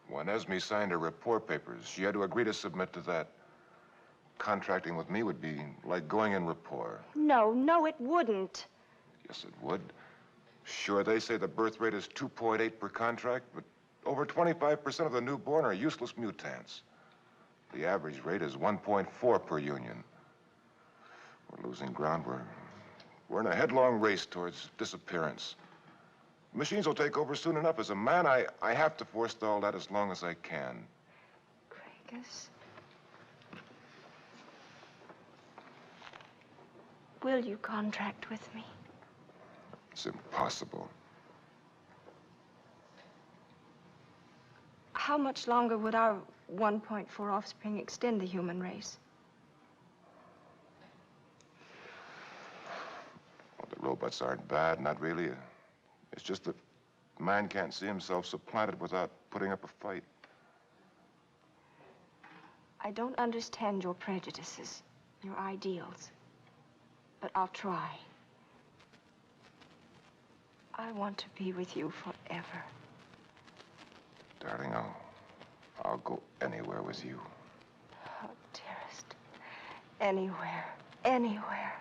Speaker 5: When Esme signed her report papers, she had to agree to submit to that. Contracting with me would be like going in rapport.
Speaker 6: No, it wouldn't.
Speaker 5: Yes, it would. Sure, they say the birth rate is 2.8 per contract, but over 25% of the newborn are useless mutants. The average rate is 1.4 per union. We're losing ground. We're in a headlong race towards disappearance. Machines will take over soon enough. As a man, I have to forestall that as long as I can.
Speaker 6: Craigus. Will you contract with me?
Speaker 5: It's impossible.
Speaker 6: How much longer would our 1.4 offspring extend the human race?
Speaker 5: Well, the robots aren't bad, not really. It's just that man can't see himself supplanted without putting up a fight.
Speaker 6: I don't understand your prejudices, your ideals, but I'll try. I want to be with you forever.
Speaker 5: Darling, I'll go anywhere with you.
Speaker 6: Oh, dearest. Anywhere, anywhere.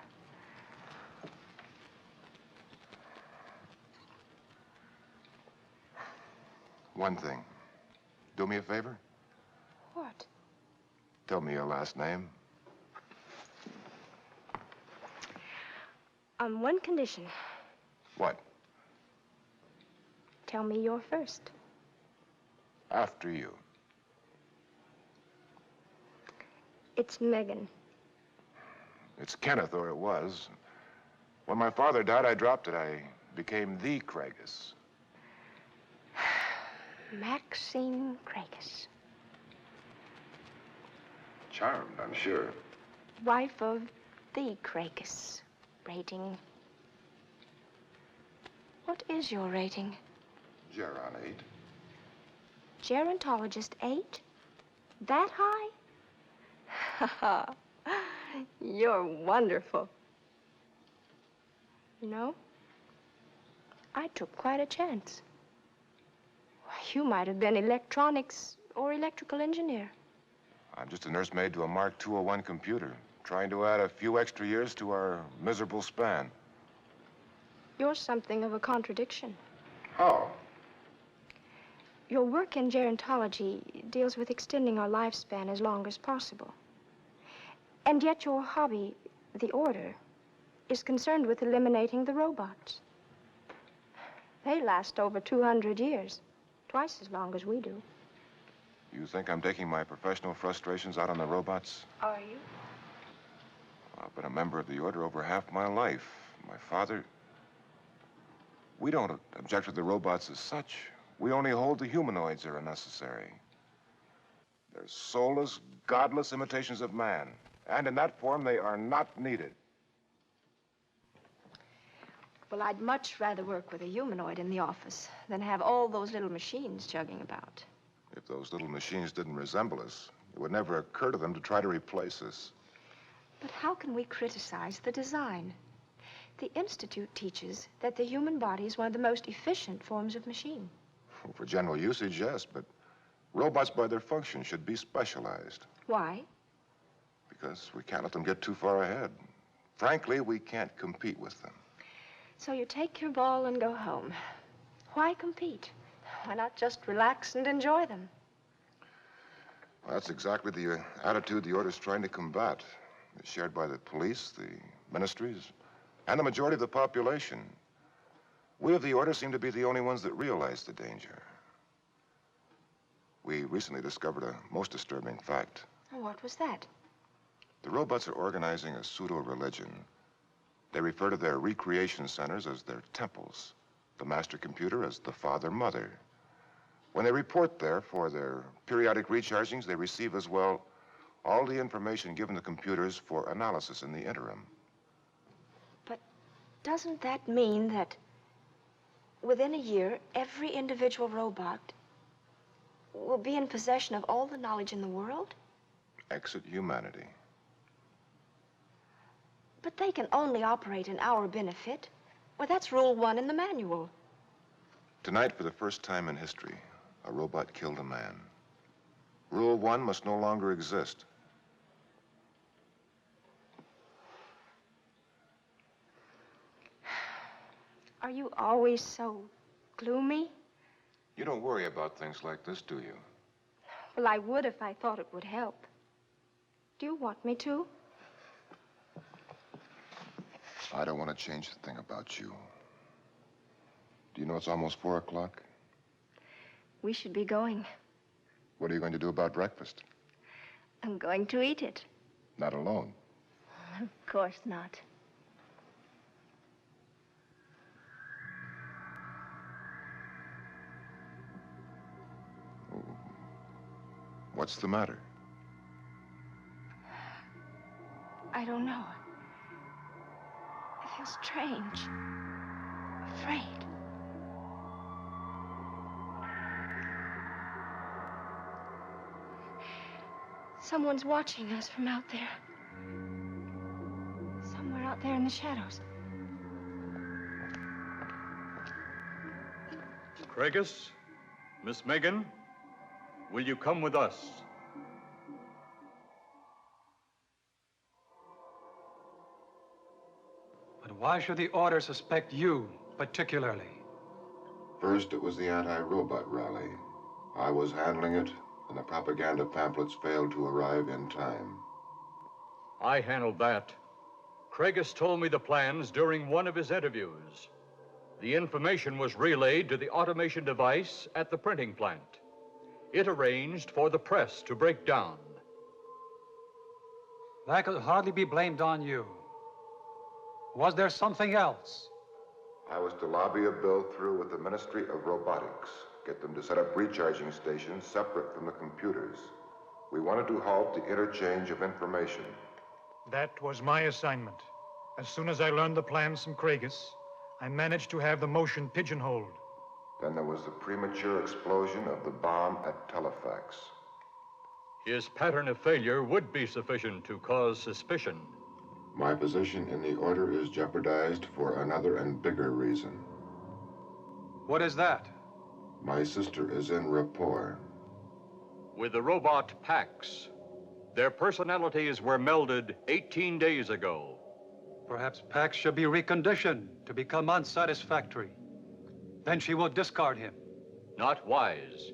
Speaker 5: One thing. Do me a favor?
Speaker 6: What?
Speaker 5: Tell me your last name.
Speaker 6: On one condition.
Speaker 5: What?
Speaker 6: Tell me you're first.
Speaker 5: After you.
Speaker 6: It's Megan.
Speaker 5: It's Kenneth, or it was. When my father died, I dropped it. I became the Craigus.
Speaker 6: Maxine Craigus.
Speaker 5: Charmed, I'm sure.
Speaker 6: Wife of the Craigus. Rating. What is your rating?
Speaker 5: Geron 8.
Speaker 6: Gerontologist 8? That high? You're wonderful. You know, I took quite a chance. You might have been electronics or electrical engineer.
Speaker 5: I'm just a nursemaid to a Mark 201 computer, trying to add a few extra years to our miserable span.
Speaker 6: You're something of a contradiction.
Speaker 5: How?
Speaker 6: Your work in gerontology deals with extending our lifespan as long as possible. And yet your hobby, the Order, is concerned with eliminating the robots. They last over 200 years, twice as long as we do.
Speaker 5: You think I'm taking my professional frustrations out on the robots?
Speaker 6: Are you?
Speaker 5: I've been a member of the Order over half my life. My father... We don't object to the robots as such. We only hold the humanoids that are unnecessary. They're soulless, godless imitations of man. And in that form, they are not needed.
Speaker 6: Well, I'd much rather work with a humanoid in the office than have all those little machines chugging about.
Speaker 5: If those little machines didn't resemble us, it would never occur to them to try to replace us.
Speaker 6: But how can we criticize the design? The Institute teaches that the human body is one of the most efficient forms of machine.
Speaker 5: For general usage, yes, but robots by their function should be specialized.
Speaker 6: Why?
Speaker 5: Because we can't let them get too far ahead. Frankly, we can't compete with them.
Speaker 6: So you take your ball and go home. Why compete? Why not just relax and enjoy them?
Speaker 5: Well, that's exactly the attitude the Order's trying to combat. It's shared by the police, the ministries, and the majority of the population. We of the Order seem to be the only ones that realize the danger. We recently discovered a most disturbing fact.
Speaker 6: What was that?
Speaker 5: The robots are organizing a pseudo-religion. They refer to their recreation centers as their temples, the master computer as the father-mother. When they report there for their periodic rechargings, they receive as well all the information given to computers for analysis in the interim.
Speaker 6: But doesn't that mean that within a year, every individual robot will be in possession of all the knowledge in the world?
Speaker 5: Exit humanity.
Speaker 6: But they can only operate in our benefit. Well, that's Rule 1 in the manual.
Speaker 5: Tonight, for the first time in history, a robot killed a man. Rule 1 must no longer exist.
Speaker 6: Are you always so gloomy?
Speaker 5: You don't worry about things like this, do you?
Speaker 6: Well, I would if I thought it would help. Do you want me to?
Speaker 5: I don't want to change a thing about you. Do you know it's almost 4 o'clock?
Speaker 6: We should be going.
Speaker 5: What are you going to do about breakfast?
Speaker 6: I'm going to eat it.
Speaker 5: Not alone.
Speaker 6: Of course not.
Speaker 5: What's the matter?
Speaker 6: I don't know. I feel strange. Afraid. Someone's watching us from out there. Somewhere out there in the shadows.
Speaker 8: Craigus, Miss Megan, will you come with us?
Speaker 7: But why should the Order suspect you particularly?
Speaker 5: First, it was the anti-robot rally. I was handling it, and the propaganda pamphlets failed to arrive in time.
Speaker 8: I handled that. Craigus told me the plans during one of his interviews. The information was relayed to the automation device at the printing plant. It arranged for the press to break down.
Speaker 7: That could hardly be blamed on you. Was there something else?
Speaker 5: I was to lobby a bill through with the Ministry of Robotics, get them to set up recharging stations separate from the computers. We wanted to halt the interchange of information.
Speaker 15: That was my assignment. As soon as I learned the plans from Craigus, I managed to have the motion pigeonholed.
Speaker 5: Then there was the premature explosion of the bomb at Telefax.
Speaker 8: His pattern of failure would be sufficient to cause suspicion.
Speaker 5: My position in the order is jeopardized for another and bigger reason.
Speaker 7: What is that?
Speaker 5: My sister is in rapport.
Speaker 8: With the robot Pax, their personalities were melded 18 days ago.
Speaker 7: Perhaps Pax should be reconditioned to become unsatisfactory. Then she will discard him.
Speaker 8: Not wise.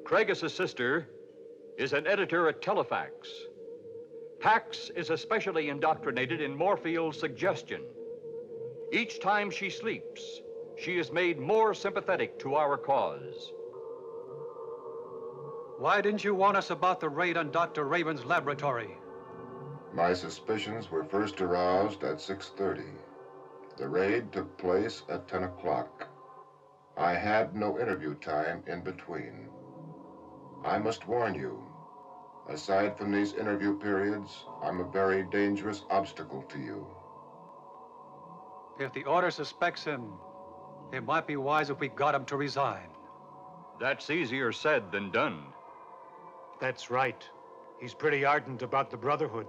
Speaker 8: Craigus' sister is an editor at Telefax. Pax is especially indoctrinated in Morfield's suggestion. Each time she sleeps, she is made more sympathetic to our cause.
Speaker 7: Why didn't you warn us about the raid on Dr. Raven's laboratory?
Speaker 5: My suspicions were first aroused at 6:30. The raid took place at 10 o'clock. I had no interview time in between. I must warn you, aside from these interview periods, I'm a very dangerous obstacle to you.
Speaker 7: If the order suspects him, it might be wise if we got him to resign.
Speaker 8: That's easier said than done.
Speaker 15: That's right. He's pretty ardent about the Brotherhood.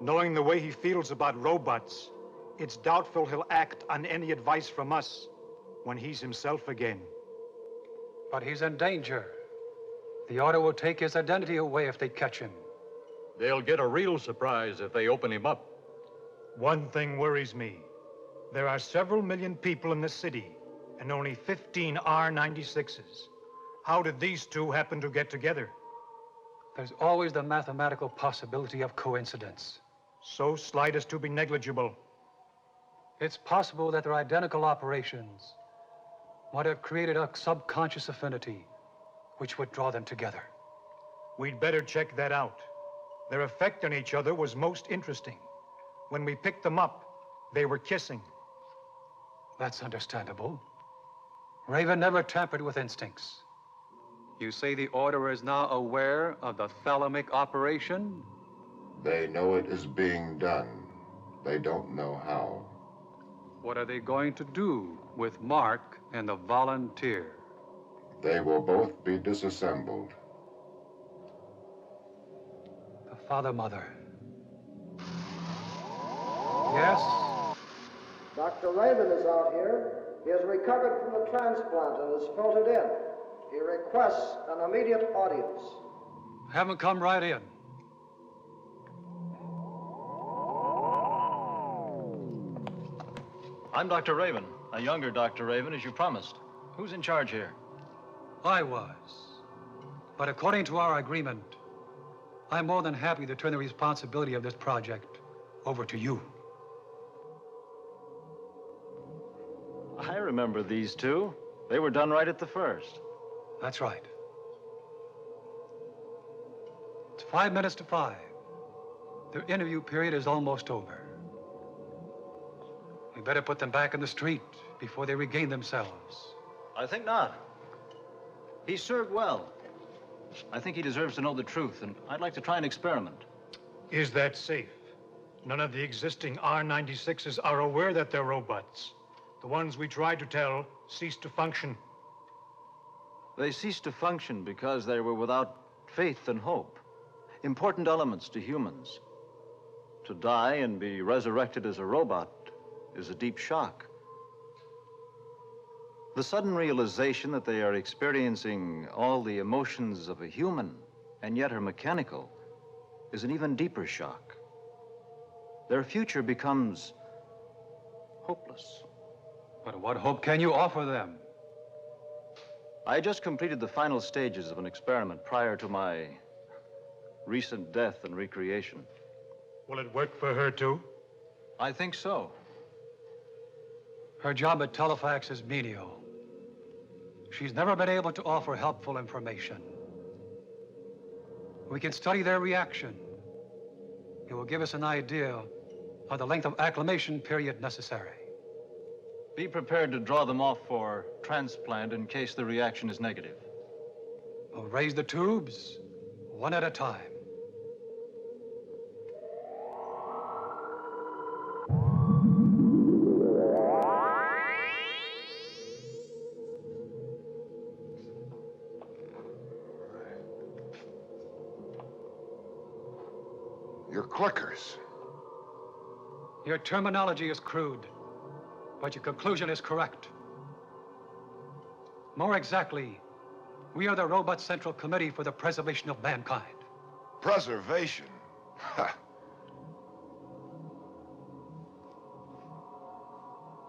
Speaker 15: Knowing the way he feels about robots, it's doubtful he'll act on any advice from us when he's himself again.
Speaker 7: But he's in danger. The order will take his identity away if they catch him.
Speaker 8: They'll get a real surprise if they open him up.
Speaker 15: One thing worries me. There are several million people in the city, and only 15 R-96s. How did these two happen to get together?
Speaker 7: There's always the mathematical possibility of coincidence.
Speaker 15: So slight as to be negligible.
Speaker 7: It's possible that their identical operations might have created a subconscious affinity which would draw them together.
Speaker 15: We'd better check that out. Their effect on each other was most interesting. When we picked them up, they were kissing.
Speaker 7: That's understandable. Raven never tampered with instincts. You say the Order is now aware of the thalamic operation?
Speaker 5: They know it is being done. They don't know how.
Speaker 7: What are they going to do with Mark and the volunteer?
Speaker 5: They will both be disassembled.
Speaker 7: The father, mother. Yes?
Speaker 16: Dr. Raven is out here. He has recovered from the transplant and is filtered in. He requests an immediate audience.
Speaker 7: Have him come right in.
Speaker 2: I'm Dr. Raven, a younger Dr. Raven, as you promised. Who's in charge here?
Speaker 7: I was. But according to our agreement, I'm more than happy to turn the responsibility of this project over to you.
Speaker 2: I remember these two. They were done right at the first.
Speaker 7: That's right. It's 5 minutes to 5. Their interview period is almost over. We better put them back in the street before they regain themselves.
Speaker 2: I think not. He served well. I think he deserves to know the truth, and I'd like to try an experiment.
Speaker 15: Is that safe? None of the existing R-96s are aware that they're robots. The ones we tried to tell ceased to function.
Speaker 2: They ceased to function because they were without faith and hope, important elements to humans. To die and be resurrected as a robot is a deep shock. The sudden realization that they are experiencing all the emotions of a human and yet are mechanical is an even deeper shock. Their future becomes hopeless.
Speaker 7: But what hope can you offer them?
Speaker 2: I just completed the final stages of an experiment prior to my recent death and recreation.
Speaker 15: Will it work for her, too?
Speaker 2: I think so.
Speaker 7: Her job at Telefax is menial. She's never been able to offer helpful information. We can study their reaction. It will give us an idea of the length of acclimation period necessary.
Speaker 2: Be prepared to draw them off for transplant in case the reaction is negative.
Speaker 7: We'll raise the tubes one at a time.
Speaker 5: Your clickers.
Speaker 7: Your terminology is crude, but your conclusion is correct. More exactly, we are the Robot Central Committee for the Preservation of Mankind.
Speaker 5: Preservation? Ha.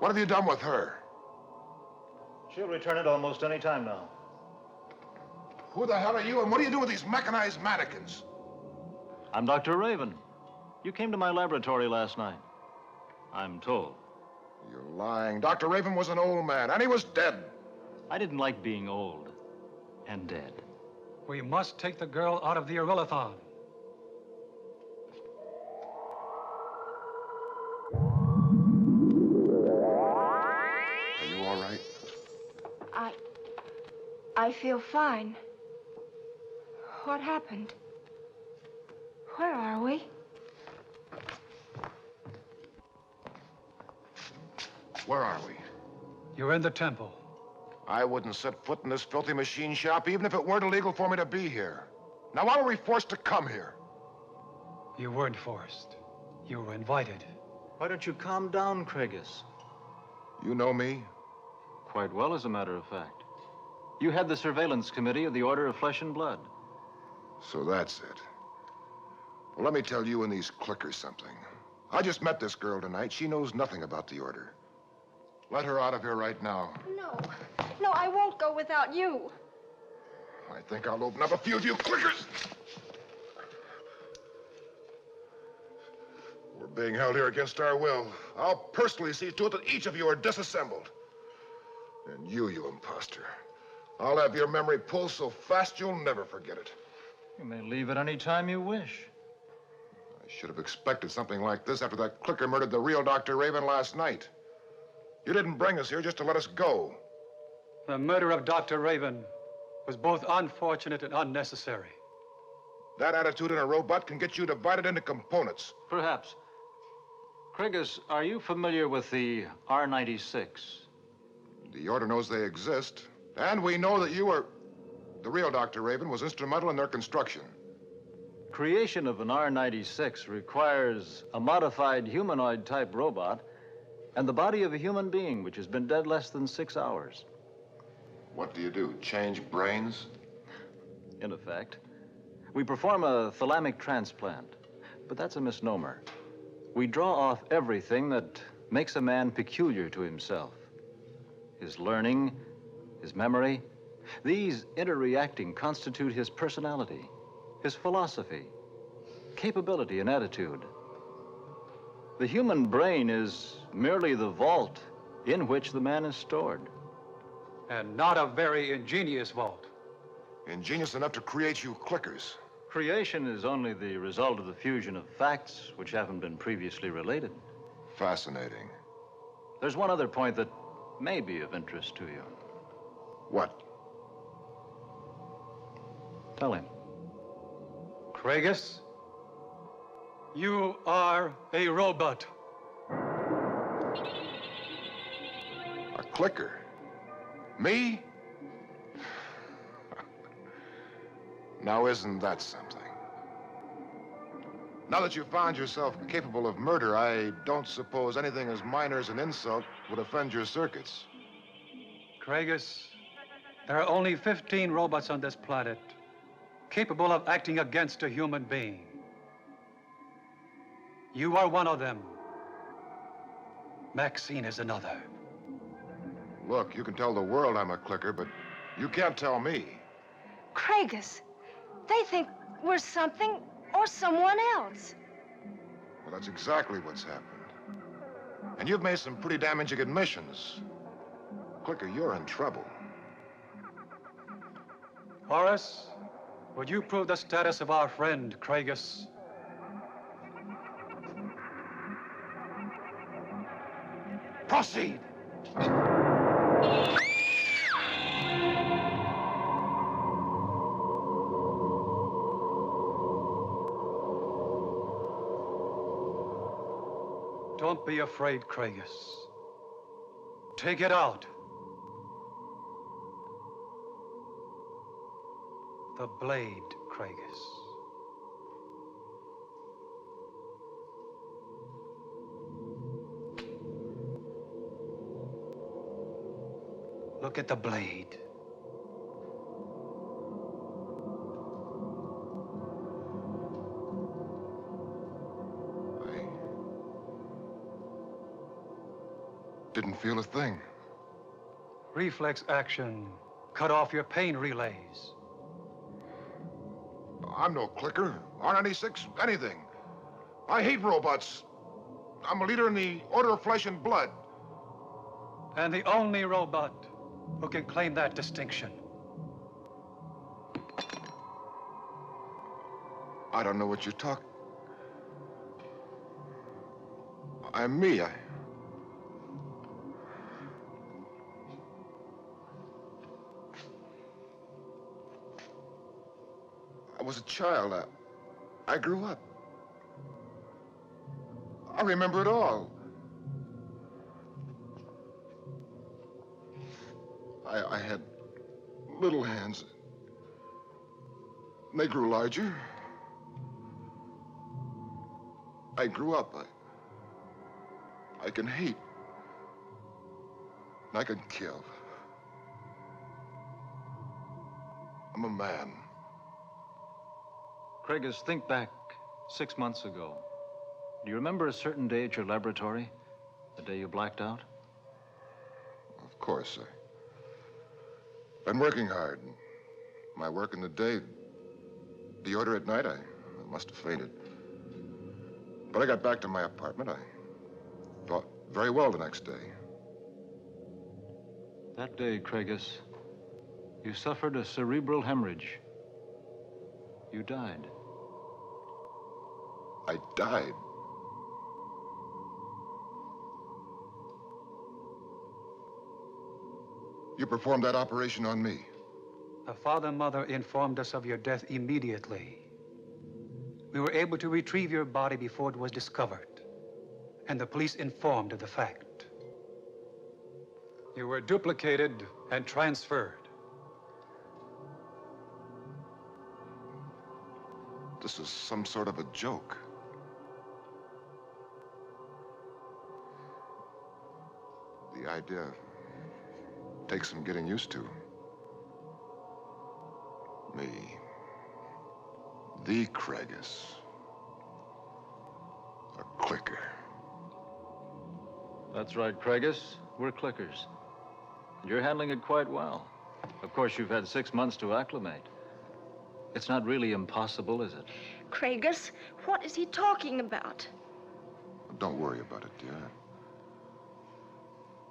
Speaker 5: What have you done with her?
Speaker 2: She'll return it almost any time now.
Speaker 5: Who the hell are you, and what do you do with these mechanized mannequins?
Speaker 2: I'm Dr. Raven. You came to my laboratory last night. I'm told.
Speaker 5: You're lying. Dr. Raven was an old man, and he was dead.
Speaker 2: I didn't like being old and dead.
Speaker 7: We must take the girl out of the Irrelathon.
Speaker 5: Are you all right?
Speaker 6: I feel fine. What happened? Where are we?
Speaker 5: Where are we?
Speaker 7: You're in the temple.
Speaker 5: I wouldn't set foot in this filthy machine shop even if it weren't illegal for me to be here. Now, why were we forced to come here?
Speaker 7: You weren't forced. You were invited.
Speaker 2: Why don't you calm down, Craigus?
Speaker 5: You know me?
Speaker 2: Quite well, as a matter of fact. You head the surveillance committee of the Order of Flesh and Blood.
Speaker 5: So that's it. Well, let me tell you and these clickers something. I just met this girl tonight. She knows nothing about the Order. Let her out of here right now.
Speaker 6: No, I won't go without you.
Speaker 5: I think I'll open up a few of you clickers. We're being held here against our will. I'll personally see to it that each of you are disassembled. And you imposter. I'll have your memory pulled so fast you'll never forget it.
Speaker 2: You may leave at any time you wish.
Speaker 5: I should have expected something like this after that clicker murdered the real Dr. Raven last night. You didn't bring us here just to let us go.
Speaker 7: The murder of Dr. Raven was both unfortunate and unnecessary.
Speaker 5: That attitude in a robot can get you divided into components.
Speaker 2: Perhaps. Craigus, are you familiar with the R-96?
Speaker 5: The Order knows they exist, and we know that you were... The real Dr. Raven was instrumental in their construction.
Speaker 2: Creation of an R-96 requires a modified humanoid-type robot and the body of a human being, which has been dead less than 6 hours.
Speaker 5: What do you do, change brains?
Speaker 2: In effect. We perform a thalamic transplant, but that's a misnomer. We draw off everything that makes a man peculiar to himself. His learning, his memory. These interreacting constitute his personality, his philosophy, capability, and attitude. The human brain is merely the vault in which the man is stored.
Speaker 7: And not a very ingenious vault.
Speaker 5: Ingenious enough to create you clickers.
Speaker 2: Creation is only the result of the fusion of facts which haven't been previously related.
Speaker 5: Fascinating.
Speaker 2: There's one other point that may be of interest to you.
Speaker 5: What?
Speaker 2: Tell him.
Speaker 7: Craigus, you are a robot.
Speaker 5: A clicker? Me? Now, isn't that something? Now that you've found yourself capable of murder, I don't suppose anything as minor as an insult would offend your circuits.
Speaker 7: Craigus, there are only 15 robots on this planet capable of acting against a human being. You are one of them. Maxine is another.
Speaker 5: Look, you can tell the world I'm a clicker, but you can't tell me.
Speaker 6: Craigus, they think we're something or someone else.
Speaker 5: Well, that's exactly what's happened. And you've made some pretty damaging admissions. Clicker, you're in trouble.
Speaker 7: Horace, would you prove the status of our friend, Craigus?
Speaker 5: Proceed!
Speaker 7: Don't be afraid, Craigus. Take it out. The blade, Craigus. Look at the blade.
Speaker 5: Didn't feel a thing.
Speaker 7: Reflex action. Cut off your pain relays.
Speaker 5: I'm no clicker. R96, anything. I hate robots. I'm a leader in the Order of Flesh and Blood.
Speaker 7: And the only robot who can claim that distinction.
Speaker 5: I don't know what you're talking. I'm me. I was a child. I grew up. I remember it all. I had little hands. And they grew larger. I grew up. I can hate. And I can kill. I'm a man.
Speaker 2: Craigus, think back 6 months ago. Do you remember a certain day at your laboratory? The day you blacked out?
Speaker 5: Of course, sir. Been working hard. My work in the day, the order at night, I must have fainted. But I got back to my apartment. I thought very well the next day.
Speaker 2: That day, Craigus, you suffered a cerebral hemorrhage. You died.
Speaker 5: I died. You performed that operation on me.
Speaker 7: The father and mother informed us of your death immediately. We were able to retrieve your body before it was discovered, and the police informed of the fact. You were duplicated and transferred.
Speaker 5: This is some sort of a joke. The idea takes some getting used to. Me. The Craigus. A clicker.
Speaker 2: That's right, Craigus. We're clickers. And you're handling it quite well. Of course, you've had 6 months to acclimate. It's not really impossible, is it?
Speaker 6: Craigus, what is he talking about?
Speaker 5: Don't worry about it, dear.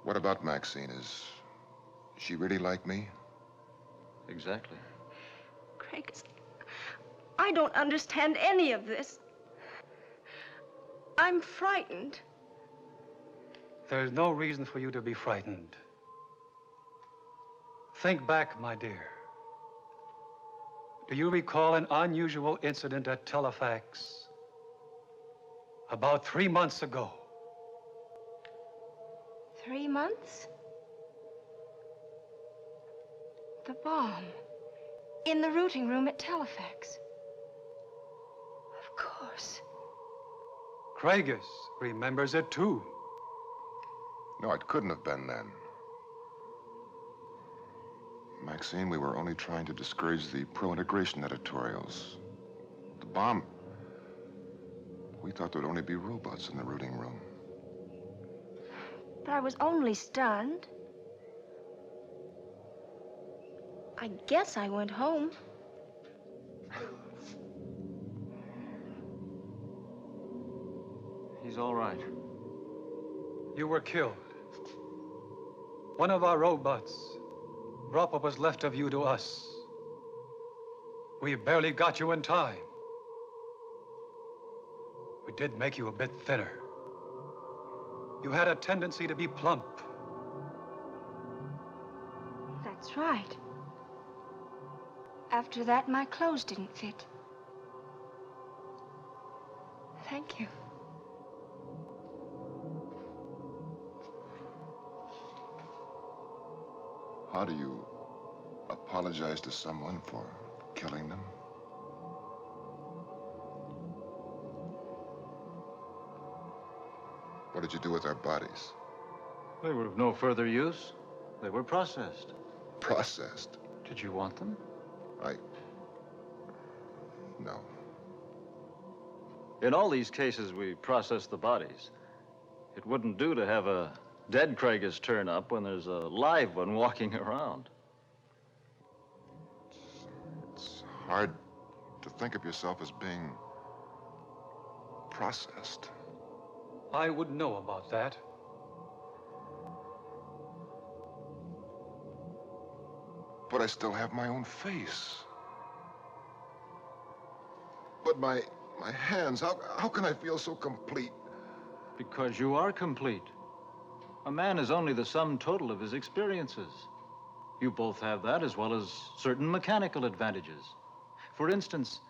Speaker 5: What about Maxine? Is she really like me?
Speaker 2: Exactly.
Speaker 6: Craigus, I don't understand any of this. I'm frightened.
Speaker 7: There's no reason for you to be frightened. Think back, my dear. Do you recall an unusual incident at Telefax about 3 months ago?
Speaker 6: 3 months? The bomb. In the routing room at Telefax. Of course.
Speaker 7: Craigus remembers it too.
Speaker 5: No, it couldn't have been then. Maxine, we were only trying to discourage the pro-integration editorials. The bomb... We thought there'd only be robots in the routing room.
Speaker 6: But I was only stunned. I guess I went home.
Speaker 2: He's all right.
Speaker 7: You were killed. One of our robots brought what was left of you to us. We barely got you in time. We did make you a bit thinner. You had a tendency to be plump.
Speaker 6: That's right. After that, my clothes didn't fit. Thank you.
Speaker 5: How do you apologize to someone for killing them? What did you do with our bodies?
Speaker 2: They were of no further use. They were processed.
Speaker 5: Processed?
Speaker 2: Did you want them?
Speaker 5: No.
Speaker 2: In all these cases, we process the bodies. It wouldn't do to have a dead Craigus turn up when there's a live one walking around.
Speaker 5: It's hard to think of yourself as being processed.
Speaker 7: I would know about that.
Speaker 5: But I still have my own face. But my hands, how can I feel so complete?
Speaker 2: Because you are complete. A man is only the sum total of his experiences. You both have that as well as certain mechanical advantages. For instance,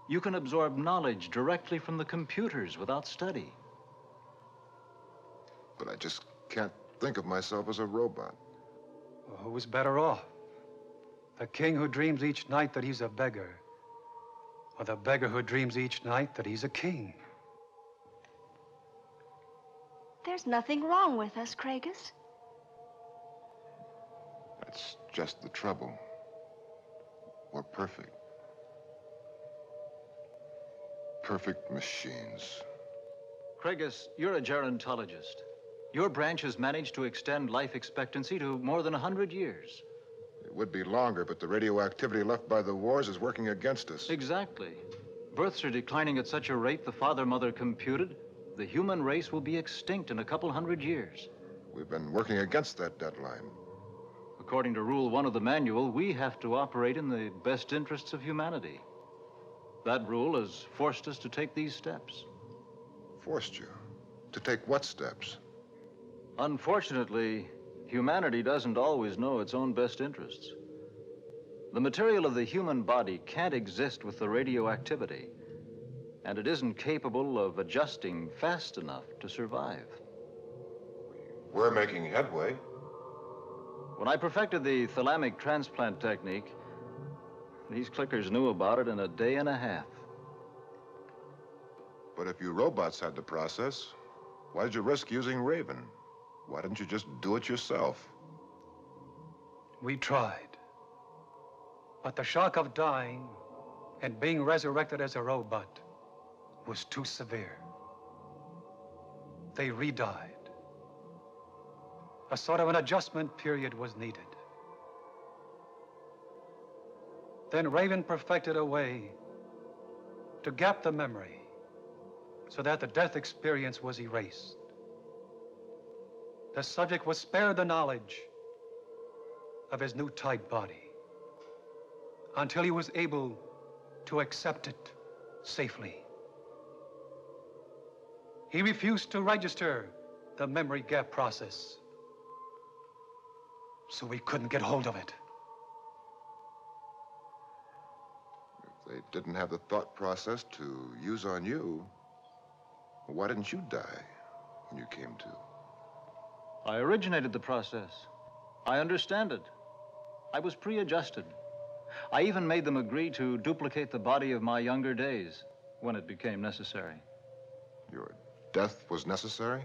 Speaker 2: you can absorb knowledge directly from the computers without study.
Speaker 5: But I just can't think of myself as a robot.
Speaker 7: Well, who is better off? The king who dreams each night that he's a beggar, or the beggar who dreams each night that he's a king?
Speaker 6: There's nothing wrong with us, Craigus.
Speaker 5: That's just the trouble. We're perfect. Perfect machines.
Speaker 2: Craigus, you're a gerontologist. Your branch has managed to extend life expectancy to more than 100 years.
Speaker 5: It would be longer, but the radioactivity left by the wars is working against us.
Speaker 2: Exactly. Births are declining at such a rate the father-mother computed the human race will be extinct in a couple hundred years.
Speaker 5: We've been working against that deadline.
Speaker 2: According to Rule 1 of the manual, we have to operate in the best interests of humanity. That rule has forced us to take these steps.
Speaker 5: Forced you? To take what steps?
Speaker 2: Unfortunately, humanity doesn't always know its own best interests. The material of the human body can't exist with the radioactivity, and it isn't capable of adjusting fast enough to survive.
Speaker 5: We're making headway.
Speaker 2: When I perfected the thalamic transplant technique, these clickers knew about it in a day and a half.
Speaker 5: But if you robots had the process, why did you risk using Raven? Why didn't you just do it yourself?
Speaker 7: We tried. But the shock of dying and being resurrected as a robot was too severe. They re-died. A sort of an adjustment period was needed. Then Raven perfected a way to gap the memory so that the death experience was erased. The subject was spared the knowledge of his new type body until he was able to accept it safely. He refused to register the memory gap process, so we couldn't get hold of it.
Speaker 5: If they didn't have the thought process to use on you, why didn't you die when you came to?
Speaker 2: I originated the process. I understand it. I was pre-adjusted. I even made them agree to duplicate the body of my younger days when it became necessary.
Speaker 5: Your death was necessary?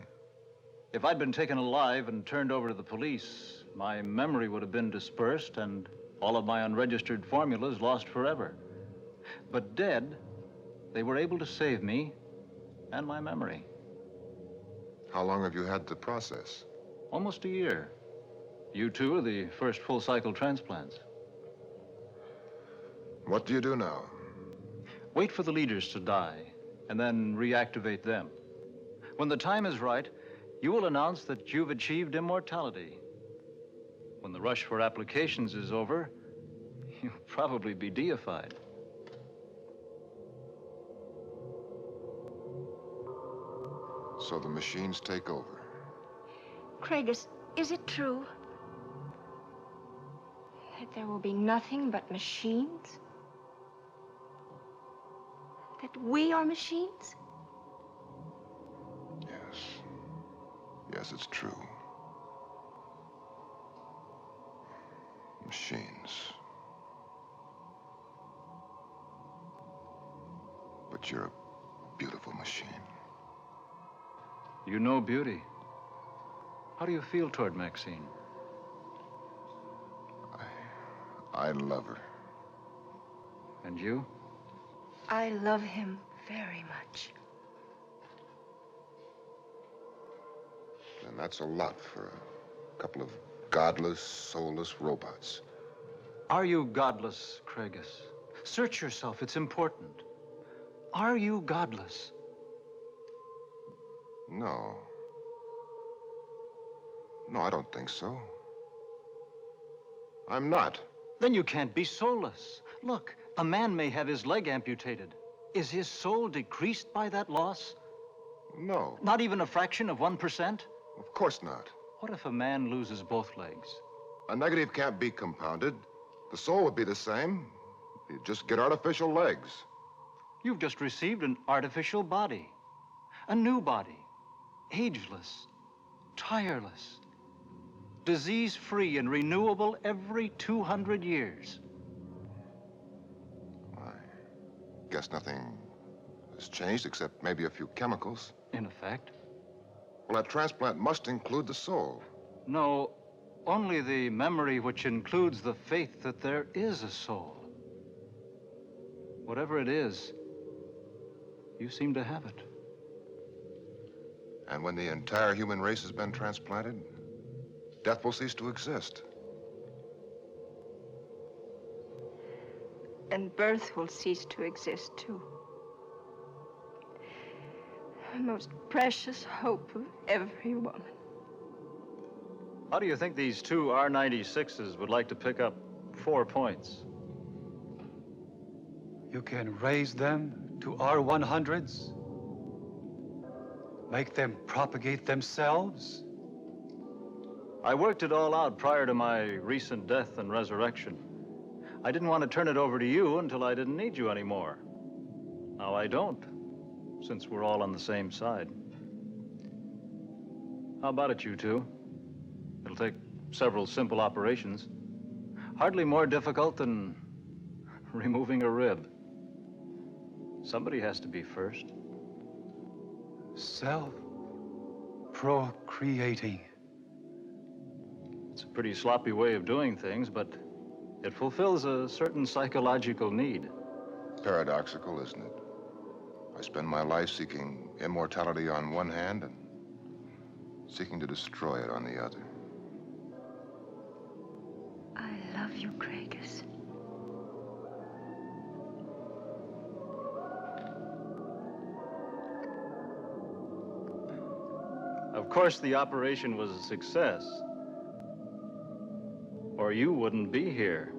Speaker 2: If I'd been taken alive and turned over to the police, my memory would have been dispersed and all of my unregistered formulas lost forever. But dead, they were able to save me and my memory.
Speaker 5: How long have you had the process?
Speaker 2: Almost a year. You two are the first full-cycle transplants.
Speaker 5: What do you do now?
Speaker 2: Wait for the leaders to die, and then reactivate them. When the time is right, you will announce that you've achieved immortality. When the rush for applications is over, you'll probably be deified.
Speaker 5: So the machines take over.
Speaker 6: Craigus, is it true that there will be nothing but machines? That we are machines?
Speaker 5: Yes. Yes, it's true. Machines. But you're a beautiful machine.
Speaker 2: You know beauty. How do you feel toward Maxine?
Speaker 5: I love her.
Speaker 2: And you?
Speaker 6: I love him very much.
Speaker 5: And that's a lot for a couple of godless, soulless robots.
Speaker 2: Are you godless, Craigus? Search yourself, it's important. Are you godless?
Speaker 5: No. No, I don't think so. I'm not.
Speaker 2: Then you can't be soulless. Look, a man may have his leg amputated. Is his soul decreased by that loss?
Speaker 5: No.
Speaker 2: Not even a fraction of 1%?
Speaker 5: Of course not.
Speaker 2: What if a man loses both legs?
Speaker 5: A negative can't be compounded. The soul would be the same. You'd just get artificial legs.
Speaker 2: You've just received an artificial body. A new body. Ageless. Tireless. Disease-free and renewable every 200 years.
Speaker 5: I guess nothing has changed except maybe a few chemicals.
Speaker 2: In effect.
Speaker 5: Well, that transplant must include the soul.
Speaker 2: No, only the memory which includes the faith that there is a soul. Whatever it is, you seem to have it.
Speaker 5: And when the entire human race has been transplanted, death will cease to exist.
Speaker 6: And birth will cease to exist, too. The most precious hope of every woman.
Speaker 2: How do you think these two R96s would like to pick up 4 points?
Speaker 7: You can raise them to R100s? Make them propagate themselves?
Speaker 2: I worked it all out prior to my recent death and resurrection. I didn't want to turn it over to you until I didn't need you anymore. Now I don't, since we're all on the same side. How about it, you two? It'll take several simple operations. Hardly more difficult than removing a rib. Somebody has to be first.
Speaker 7: Self-procreating.
Speaker 2: It's a pretty sloppy way of doing things, but it fulfills a certain psychological need.
Speaker 5: Paradoxical, isn't it? I spend my life seeking immortality on one hand and seeking to destroy it on the other.
Speaker 6: I love you, Craigus.
Speaker 2: Of course, the operation was a success, or you wouldn't be here.